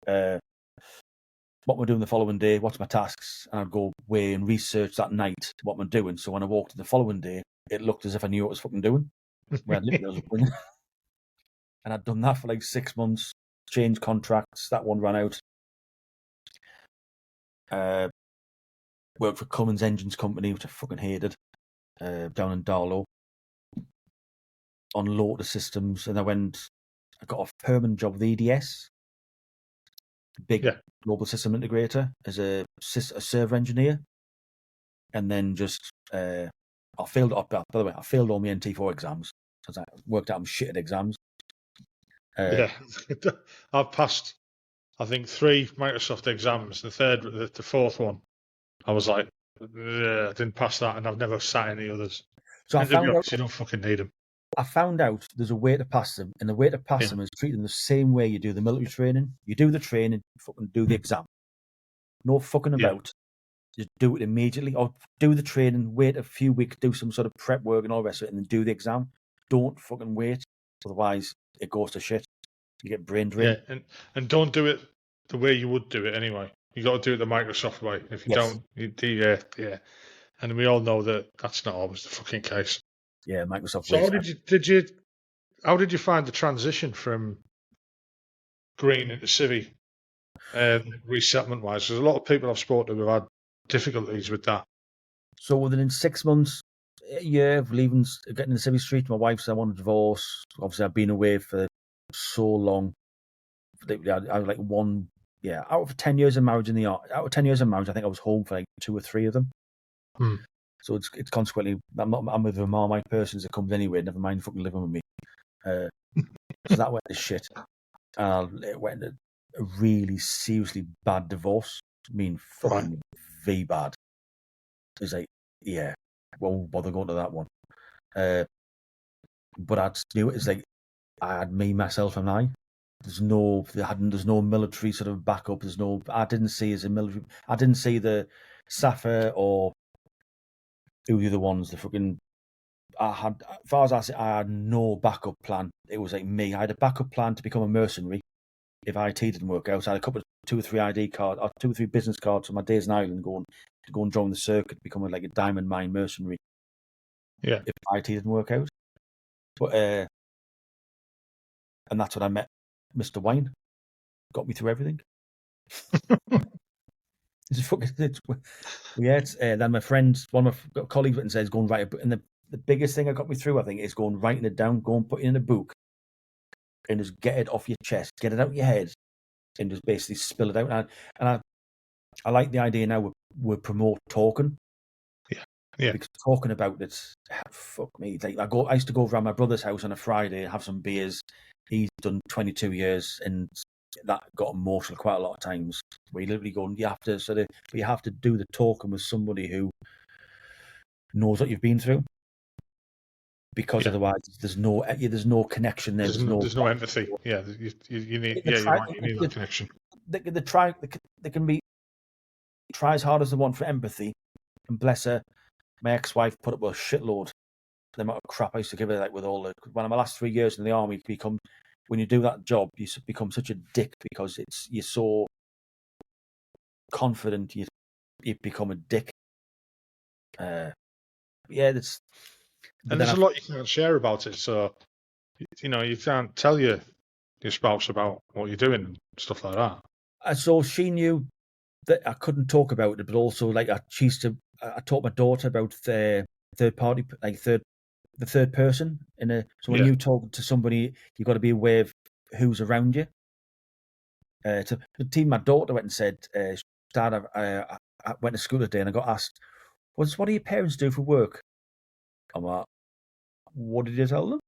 what am I doing the following day? What's my tasks? And I'd go away and research that night what I'm doing. So when I walked in the following day, it looked as if I knew what I was fucking doing. Where I literally was and I'd done that for like 6 months. Changed contracts. That one ran out. Worked for Cummins Engines Company, which I fucking hated, down in Darlow, on Lotus Systems, and I got a permanent job with EDS, big global system integrator, as a server engineer, and then just I failed. By the way, I failed all my NT4 exams, so I worked out I'm shit at exams. I've passed, I think, 3 Microsoft exams. The fourth one, I was like, I didn't pass that, and I've never sat any others. So I found out you don't fucking need them. I found out there's a way to pass them, and the way to pass them is treat them the same way you do the military training. You do the training, you fucking do the exam. No fucking about. Just do it immediately, or do the training, wait a few weeks, do some sort of prep work and all the rest of it, and then do the exam. Don't fucking wait, otherwise it goes to shit. You get brain drain. Yeah, and don't do it the way you would do it anyway. You got to do it the Microsoft way. If you Yes. don't, yeah. And we all know that that's not always the fucking case. Yeah, Microsoft So ways. how did you find the transition from green into civvy, resettlement wise? There's a lot of people I've spoken to who have had difficulties with that. So within 6 months, a year of leaving, getting the civvy street, my wife said I want a divorce. Obviously, I've been away for so long. I was like out of 10 years of marriage out of 10 years of marriage, I think I was home for like 2 or 3 of them. Hmm. So it's consequently, I'm with a Marmite person that comes anyway, never mind fucking living with me. So that went to shit. It went into a really seriously bad divorce. I mean, fucking V bad. It's like, yeah, won't bother going to that one. But I just knew it. It's like I had me, myself, and I. There's no military sort of backup. I didn't see as a military. I didn't see the Safa or who were the other ones. The fucking. As far as I see, I had no backup plan. It was like me. I had a backup plan to become a mercenary if IT didn't work out. So I had a couple of 2 or 3 ID cards, or 2 or 3 business cards for my days in Ireland, to go and join the circuit, becoming like a diamond mine mercenary. Yeah. If IT didn't work out, but and that's when I met Mr. Wine. Got me through everything. Then my friend, one of my colleagues, went and says, "Go and write a book." And the biggest thing that got me through, I think, is going writing it down, go and put it in a book, and just get it off your chest, get it out your head, and just basically spill it out. And I like the idea now. We promote talking. Yeah. Because talking about it, fuck me. Like I used to go around my brother's house on a Friday and have some beers. He's done 22 years, and that got emotional quite a lot of times. Where you literally go, and you have to do the talking with somebody who knows what you've been through, because otherwise there's no connection there. There's no empathy. Yeah, you need that connection. They can be try as hard as they want for empathy, and bless her, my ex-wife put up with a shitload. The amount of crap I used to give her, like with all the one of my last 3 years in the army, when you do that job, you become such a dick because you're so confident. You become a dick. And there's a lot you can't share about it. So you can't tell your spouse about what you're doing and stuff like that. So she knew that I couldn't talk about it, but also like I taught my daughter about the third party, like the third person so when you talk to somebody, you've got to be aware of who's around you. To the team, my daughter went and said, Dad, I went to school today and I got asked, what do your parents do for work? I'm like, what did you tell them?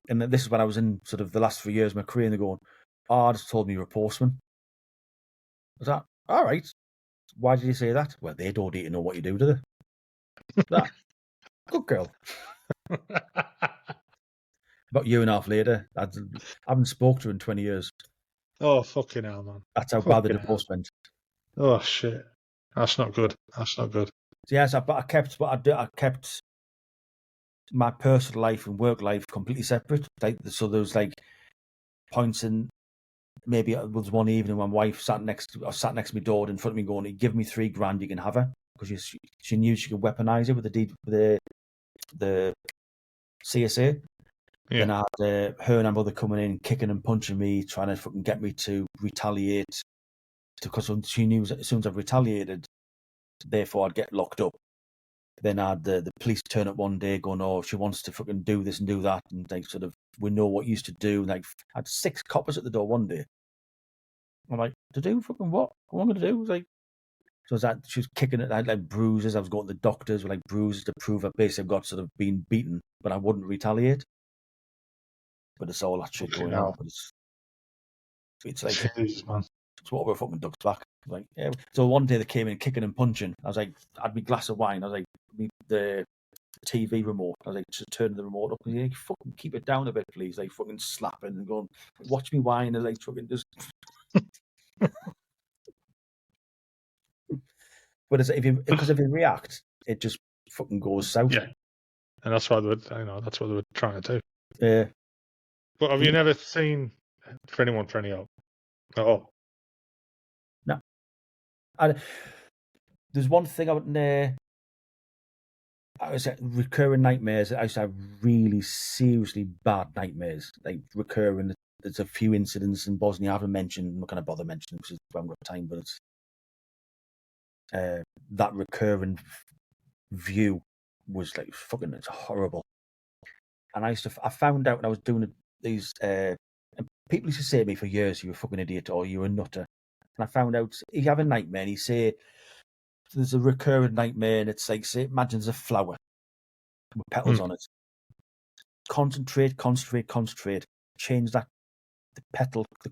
And this is when I was in sort of the last 3 years of my career, and they're going, I just told me you're a postman. I was like, all right. Why did you say that? Well, they don't need to know what you do, do they? That good girl. About a year and a half later, I haven't spoke to her in 20 years. Oh, fucking hell, man. That's how bad the divorce went. Oh, shit. That's not good. That's not good. So yes, I kept I kept my personal life and work life completely separate. So there was like points in, maybe it was one evening when my wife sat next to my door in front of me going, give me $3,000, you can have her. Because she knew she could weaponize it with the CSA. Yeah. Then I had her and my brother coming in, kicking and punching me, trying to fucking get me to retaliate. Because she knew as soon as I retaliated, therefore I'd get locked up. Then I had the police turn up one day going, oh, she wants to fucking do this and do that. And they sort of, we know what you used to do. Like, I had 6 coppers at the door one day. I'm like, to do fucking what? What am I going to do? I was like, she was kicking it. I had like bruises. I was going to the doctors with like bruises to prove I basically got sort of been beaten, but I wouldn't retaliate. But it's all that shit going on. But it's like, Jeez, man. It's what we're fucking ducks back. Like, yeah. So one day they came in kicking and punching. I was like, I had my glass of wine. I was like, the TV remote. I was like, just turning the remote up. And like, fucking keep it down a bit, please. Like, fucking slapping and going, watch me wine. And like, fucking just. But if you react, it just fucking goes south. Yeah, and that's what they were trying to do. Yeah. But have you never seen for anyone for any help at all? No. There's one thing I would. I was recurring nightmares. I used to have really seriously bad nightmares, like recurring. There's a few incidents in Bosnia I haven't mentioned. I'm not going to bother mentioning because I haven't got time. But it's that recurring view was like fucking. It's horrible. And I found out when I was doing these. And people used to say to me for years, "You're a fucking idiot" or "You're a nutter." And I found out you have a nightmare. And you say there's a recurring nightmare, and it's like, say, imagine there's a flower with petals on it. Concentrate. Change the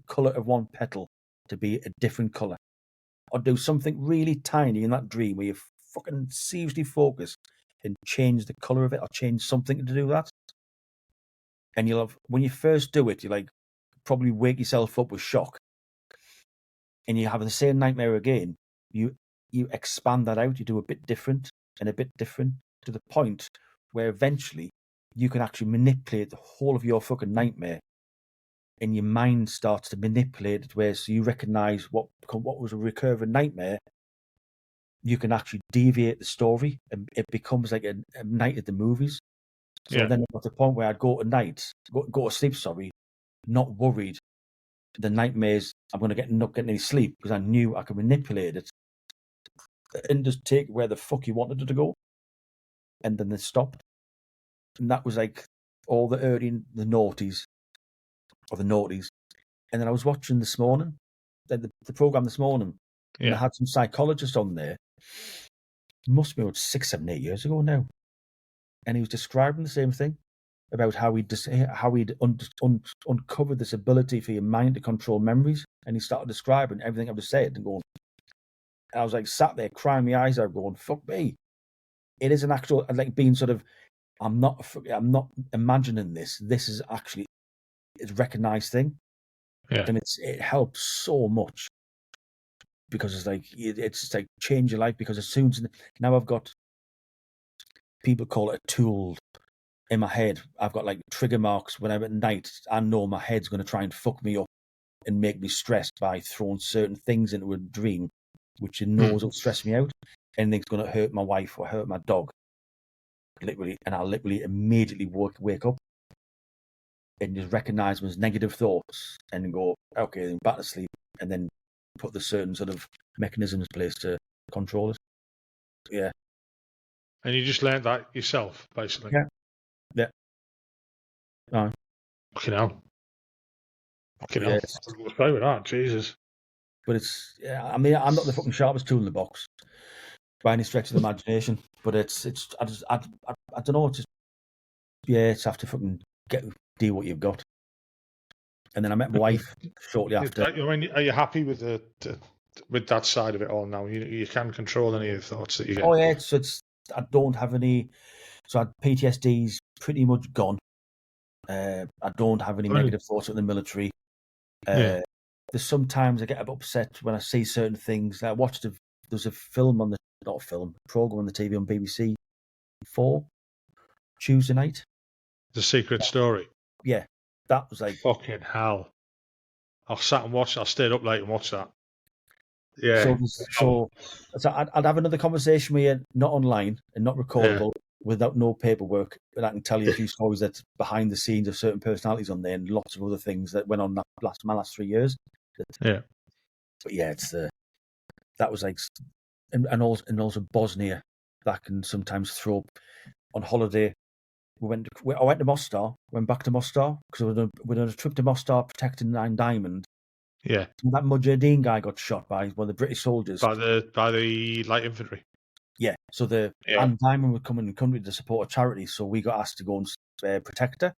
colour of one petal to be a different colour. Or do something really tiny in that dream where you fucking seriously focus and change the colour of it or change something to do that. And you'll have, when you first do it, you like probably wake yourself up with shock. And you have the same nightmare again. You expand that out, you do a bit different and a bit different to the point where eventually you can actually manipulate the whole of your fucking nightmare, and your mind starts to manipulate it where so you recognise what was a recurring nightmare. You can actually deviate the story, and it becomes like a night at the movies. So then at the point where I'd go to sleep, not worried the nightmares I'm going to not getting any sleep because I knew I could manipulate it and just take it where the fuck you wanted it to go. And then they stopped. And that was like all the noughties. And then I was watching this morning, the program this morning, and I had some psychologists on there. It must be about 6, 7, 8 years ago now. And he was describing the same thing about how he'd uncovered this ability for your mind to control memories. And he started describing everything I've just said and going, and I was like sat there crying my eyes out going, fuck me. It is an actual, like being sort of, I'm not imagining this. This is actually a recognised thing. Yeah. And it helps so much because it's like change your life because as soon as now I've got, people call it a tool in my head. I've got like trigger marks when I'm at night. I know my head's going to try and fuck me up and make me stressed by throwing certain things into a dream, which it knows will stress me out. Anything's going to hurt my wife or hurt my dog. Literally, and I'll literally immediately wake up and just recognise them as negative thoughts and go, okay, then back to sleep, and then put the certain sort of mechanisms in place to control it. Yeah. And you just learned that yourself, basically? Yeah. No. Fucking hell. Let's play with that, Jesus. But it's, I mean, I'm not the fucking sharpest tool in the box by any stretch of the imagination, but I don't know, it's have to fucking do what you've got. And then I met my wife shortly after. Are you happy with with that side of it all now? You can control any of the thoughts that you get. Oh yeah, I don't have any. So PTSD's pretty much gone. I don't have any negative thoughts of the military. There's sometimes I get a bit upset when I see certain things. I watched there's a program on the TV on BBC 4 Tuesday night. The Secret Story. Yeah, that was like fucking hell. I stayed up late and watched that. Yeah. So I'd have another conversation with you, not online and not recordable, without no paperwork, but I can tell you a few stories that's behind the scenes of certain personalities on there and lots of other things that went on my last 3 years. Yeah. But yeah, that was like, and also Bosnia, that can sometimes throw up. On holiday, I went to Mostar, went back to Mostar because we done a trip to Mostar protecting 9 Diamond. Yeah. And that Mujahideen guy got shot by one of the British soldiers. By the light infantry. Yeah. So the 9 Diamond were coming in the country to support a charity, so we got asked to go and protect her.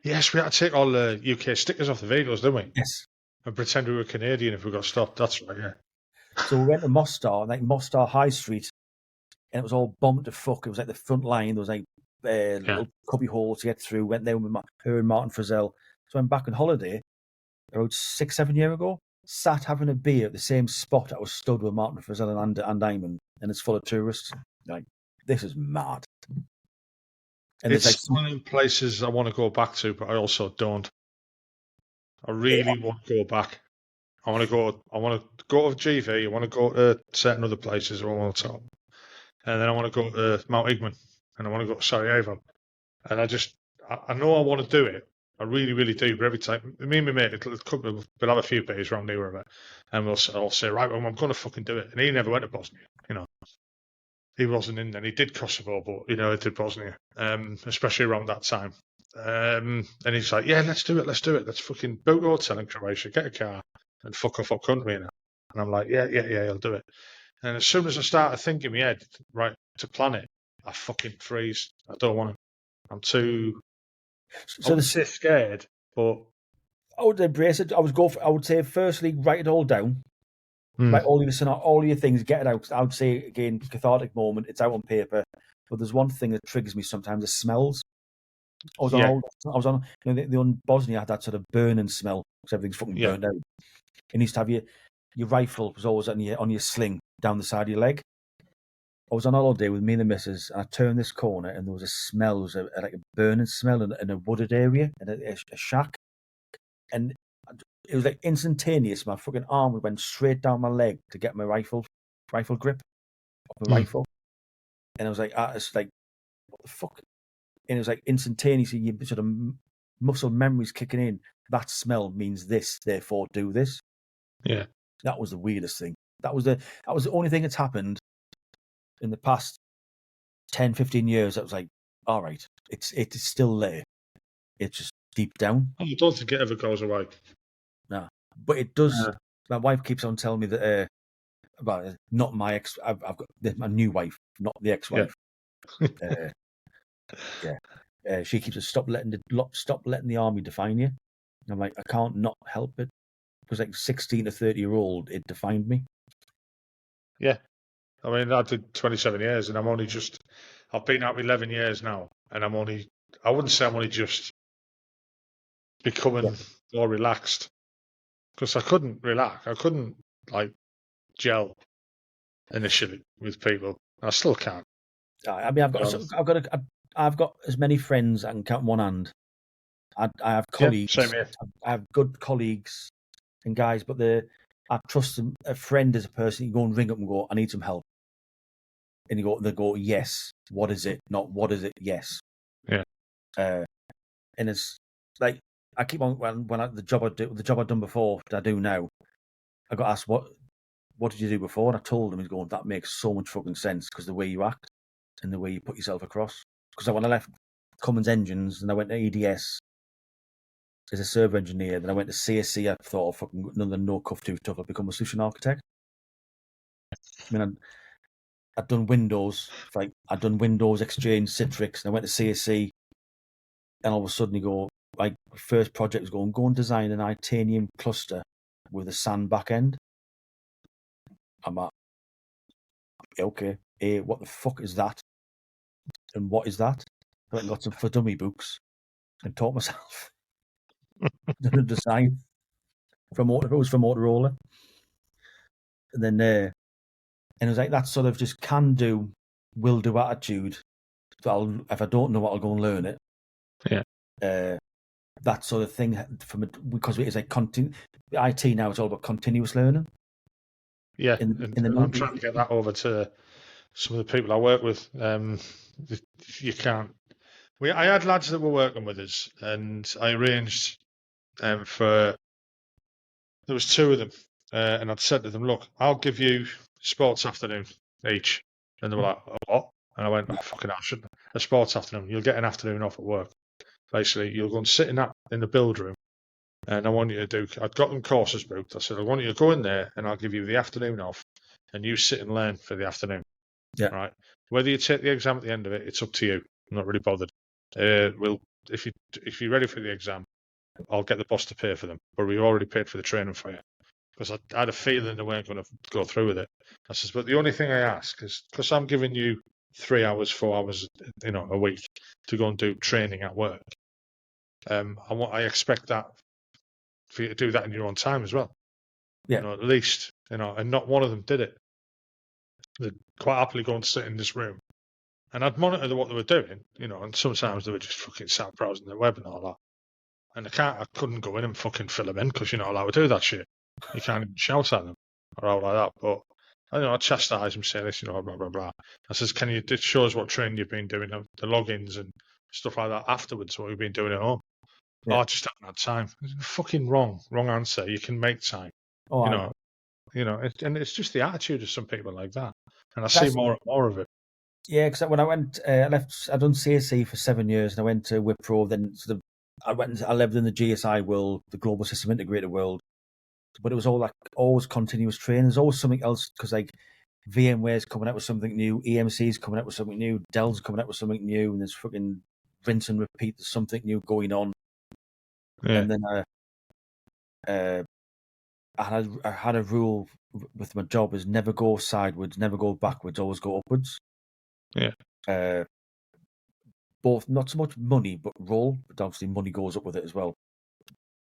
Yes, we had to take all the UK stickers off the vehicles, didn't we? Yes. And pretend we were Canadian if we got stopped. That's right, yeah. So we went to Mostar, like Mostar High Street, and it was all bombed to fuck. It was like the front line. There was like little cubby holes to get through. Went there with her and Martin Frizzell. So I went back on holiday about 6, 7 years ago. Sat having a beer at the same spot I was stood with Martin Frizzell and Diamond, and it's full of tourists. Like, this is mad. And it's one of the places I want to go back to, but I also don't. I really want to go back. I want to go. I want to go to GV. I want to go to certain other places around the top, and then I want to go to Mount Igman, and I want to go to Sarajevo. And I know I want to do it. I really, really do. But every time, me and my mate, we'll have a few beers around here, whatever, and I'll say, right, well, I'm going to fucking do it. And he never went to Bosnia, He wasn't in there. He did Kosovo, but, he did Bosnia, especially around that time. And he's like, yeah, let's do it. Let's fucking book a hotel in Croatia, get a car, and fuck off up country, And I'm like, yeah, I'll do it. And as soon as I started thinking in my head, right, to plan it, I fucking freeze. I don't want to. I'm too. So I'm too scared, but I would embrace it. I would say, firstly, write it all down. Write all your things, get it out. I would say again, cathartic moment. It's out on paper, but there's one thing that triggers me sometimes: the smells. I was on the on Bosnia had that sort of burning smell because everything's fucking burned out. And you used to have your rifle was always on your sling down the side of your leg. I was on holiday with me and the missus, and I turned this corner, and there was a smell. It was like a burning smell in a wooded area, in a shack. And it was like instantaneous. My fucking arm went straight down my leg to get my rifle grip of the rifle. And I was like, it's like, what the fuck? And it was like instantaneously, your sort of muscle memories kicking in. That smell means this, therefore do this. Yeah. That was the weirdest thing. That was the only thing that's happened in the past 10, 15 years. That was like, all right, it is still there. It's just deep down. I don't think it ever goes away. No, but it does. My wife keeps on telling me that not my ex. I've got my new wife, not the ex-wife. She keeps us stop letting the army define you. And I'm like, I can't not help it. Because like 16 to 30-year-old, it defined me. Yeah, I mean, I did 27 years, and I've been out 11 years now, and I wouldn't say I'm only just becoming more relaxed, because I couldn't relax. I couldn't gel initially with people. I still can't. I mean, I've got as many friends I can count on one hand. I have colleagues. Yeah, same here. I have good colleagues and guys, but I trust them. A friend is a person you go and ring up and go, I need some help. And they go, yes. What is it? Not what is it? Yes. Yeah. And it's like I keep on the job I've done before that I do now. I got asked what did you do before, and I told him. He's going, that makes so much fucking sense because the way you act and the way you put yourself across. Because when I left Cummins Engines and I went to EDS as a server engineer, then I went to CSC. I thought, fucking another no cuff too tough. I'd become a solution architect. I mean, I'd done Windows, Exchange, Citrix, and I went to CSC, and all of a sudden you go, first project was go and design an Itanium cluster with a SAN back end. I'm like, okay, what the fuck is that? And what is that? I went and got some for dummy books and taught myself the design from Motorola. And then and it was like that sort of just can do, will do attitude. So if I don't know what, I'll go and learn it. Yeah. That sort of thing because it is like IT now. It's all about continuous learning. Yeah, and I'm trying to get that over to some of the people I work with. You can't. I had lads that were working with us, and I arranged for. There was two of them, and I'd said to them, "Look, I'll give you sports afternoon each," and they were like, "What?" And I went, "Fucking hell, shouldn't I? A sports afternoon. You'll get an afternoon off at work. Basically, you'll go and sit in the build room, and I want you to do. I'd got them courses booked. I said, I want you to go in there, and I'll give you the afternoon off, and you sit and learn for the afternoon. Yeah. Right. Whether you take the exam at the end of it, it's up to you. I'm not really bothered. If you're ready for the exam, I'll get the boss to pay for them. But we already paid for the training for you, because I had a feeling they weren't going to go through with it. I says, but the only thing I ask is because I'm giving you 3 hours, 4 hours, a week to go and do training at work. I expect that for you to do that in your own time as well. Yeah. At least, and not one of them did it. They'd quite happily go and sit in this room. And I'd monitor what they were doing, and sometimes they were just fucking sat browsing the web and all that. And I couldn't go in and fucking fill them in because you're not allowed to do that shit. You can't even shout at them or out like that. But I chastise them, say this, blah blah blah. I says, can you? It shows what training you've been doing, the logins and stuff like that afterwards. What you've been doing at home. Yeah. Oh, I just haven't had time. Fucking wrong answer. You can make time. Oh, And it's just the attitude of some people like that, and I see That's- more and more of it. Yeah, because when I went, I left. I done CSC for 7 years, and I went to Wipro. Then I lived in the GSI world, the Global System Integrator world. But it was all like always continuous training. There's always something else because like VMware's coming out with something new, EMC's coming out with something new, Dell's coming out with something new, and there's fucking rinse and repeat. There's something new going on. Yeah. And then I had a rule with my job is never go sideways, never go backwards, always go upwards. Yeah. Both not so much money, but role. But obviously money goes up with it as well.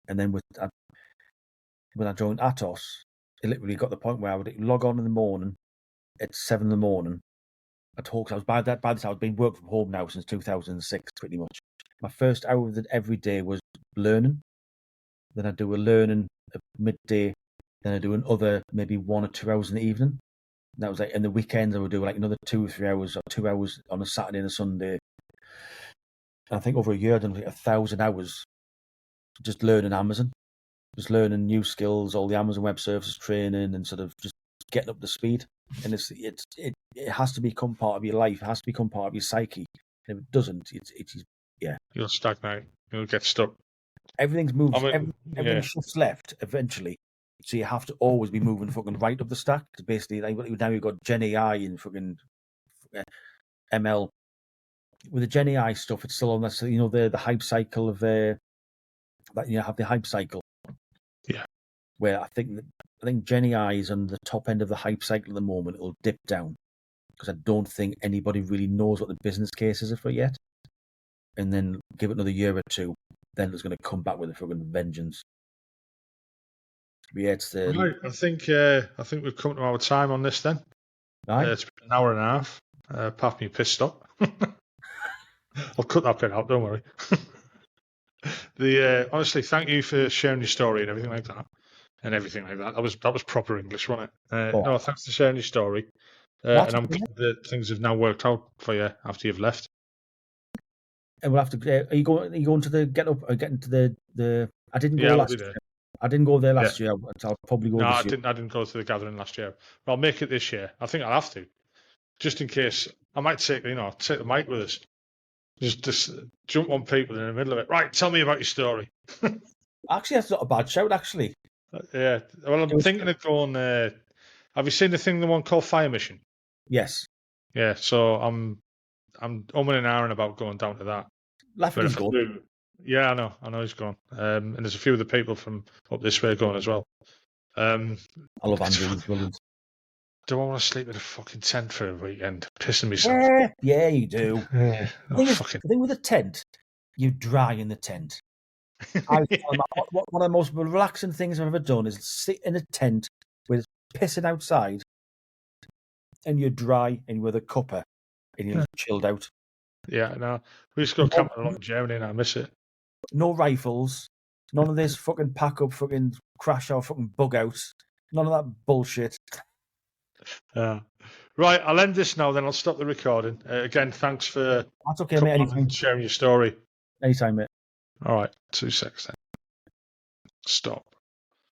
And then when I joined Atos, it literally got the point where I would log on in the morning at 7 in the morning. I was by the time I'd been working from home now since 2006, pretty much. My first hour of every day was learning. Then I do a learning at midday. Then I do another maybe 1 or 2 hours in the evening. And that was like in the weekends I would do like another 2 or 3 hours or 2 hours on a Saturday and a Sunday. And I think over a year I've done like 1,000 hours just learning Amazon, just learning new skills, all the Amazon Web Services training, and sort of just getting up to speed. And it has to become part of your life. It has to become part of your psyche. And if it doesn't, You'll stagnate. You'll get stuck. everything's moved. I mean, Everything shifts left eventually. So you have to always be moving fucking right up the stack. Basically, like now you've got Gen AI and fucking ML. With the Gen AI stuff, it's still on that. The hype cycle of that. Have the hype cycle. Yeah. Where I think Gen AI is on the top end of the hype cycle at the moment. It'll dip down because I don't think anybody really knows what the business cases are for yet. And then give it another year or two, then it's going to come back with a fucking vengeance. But yeah, it's the. Right, I think we've come to our time on this then. Right? It's been an hour and a half. Apart from you pissed stop. I'll cut that bit out, don't worry. Honestly, thank you for sharing your story and everything like that. That was proper English, wasn't it? No, thanks for sharing your story. And I'm glad that things have now worked out for you after you've left. And we'll have to. Are you going to the get up or getting to the? I didn't go last year. I didn't go there last year. I'll probably go this year. I didn't go to the gathering last year. But I'll make it this year. I think I'll have to, just in case. I might take the mic with us. Just jump on people in the middle of it. Right, tell me about your story. Actually, that's not a bad shout. Actually, yeah. Well, I'm thinking of going. Have you seen the one called Fire Mission? Yes. Yeah. So I'm umming and ahhing about going down to that. Lafferty's going. Yeah, I know he's gone. And there's a few of the people from up this way going as well. I love Andrew Williams. Do I want to sleep in a fucking tent for a weekend? Pissing myself. Yeah, you do. Yeah. The thing with a tent, you dry in the tent. One of the most relaxing things I've ever done is sit in a tent with pissing outside, and you're dry and with a cuppa, and you're chilled out. Yeah, no. We used to go camping a lot in Germany, and I miss it. No rifles, none of this fucking pack up, fucking crash out, fucking bug out. None of that bullshit. Right, I'll end this now. Then I'll stop the recording. Again, thanks for that's okay, mate. Anytime. Sharing your story. Anytime, mate. All right, 2 seconds then. Stop.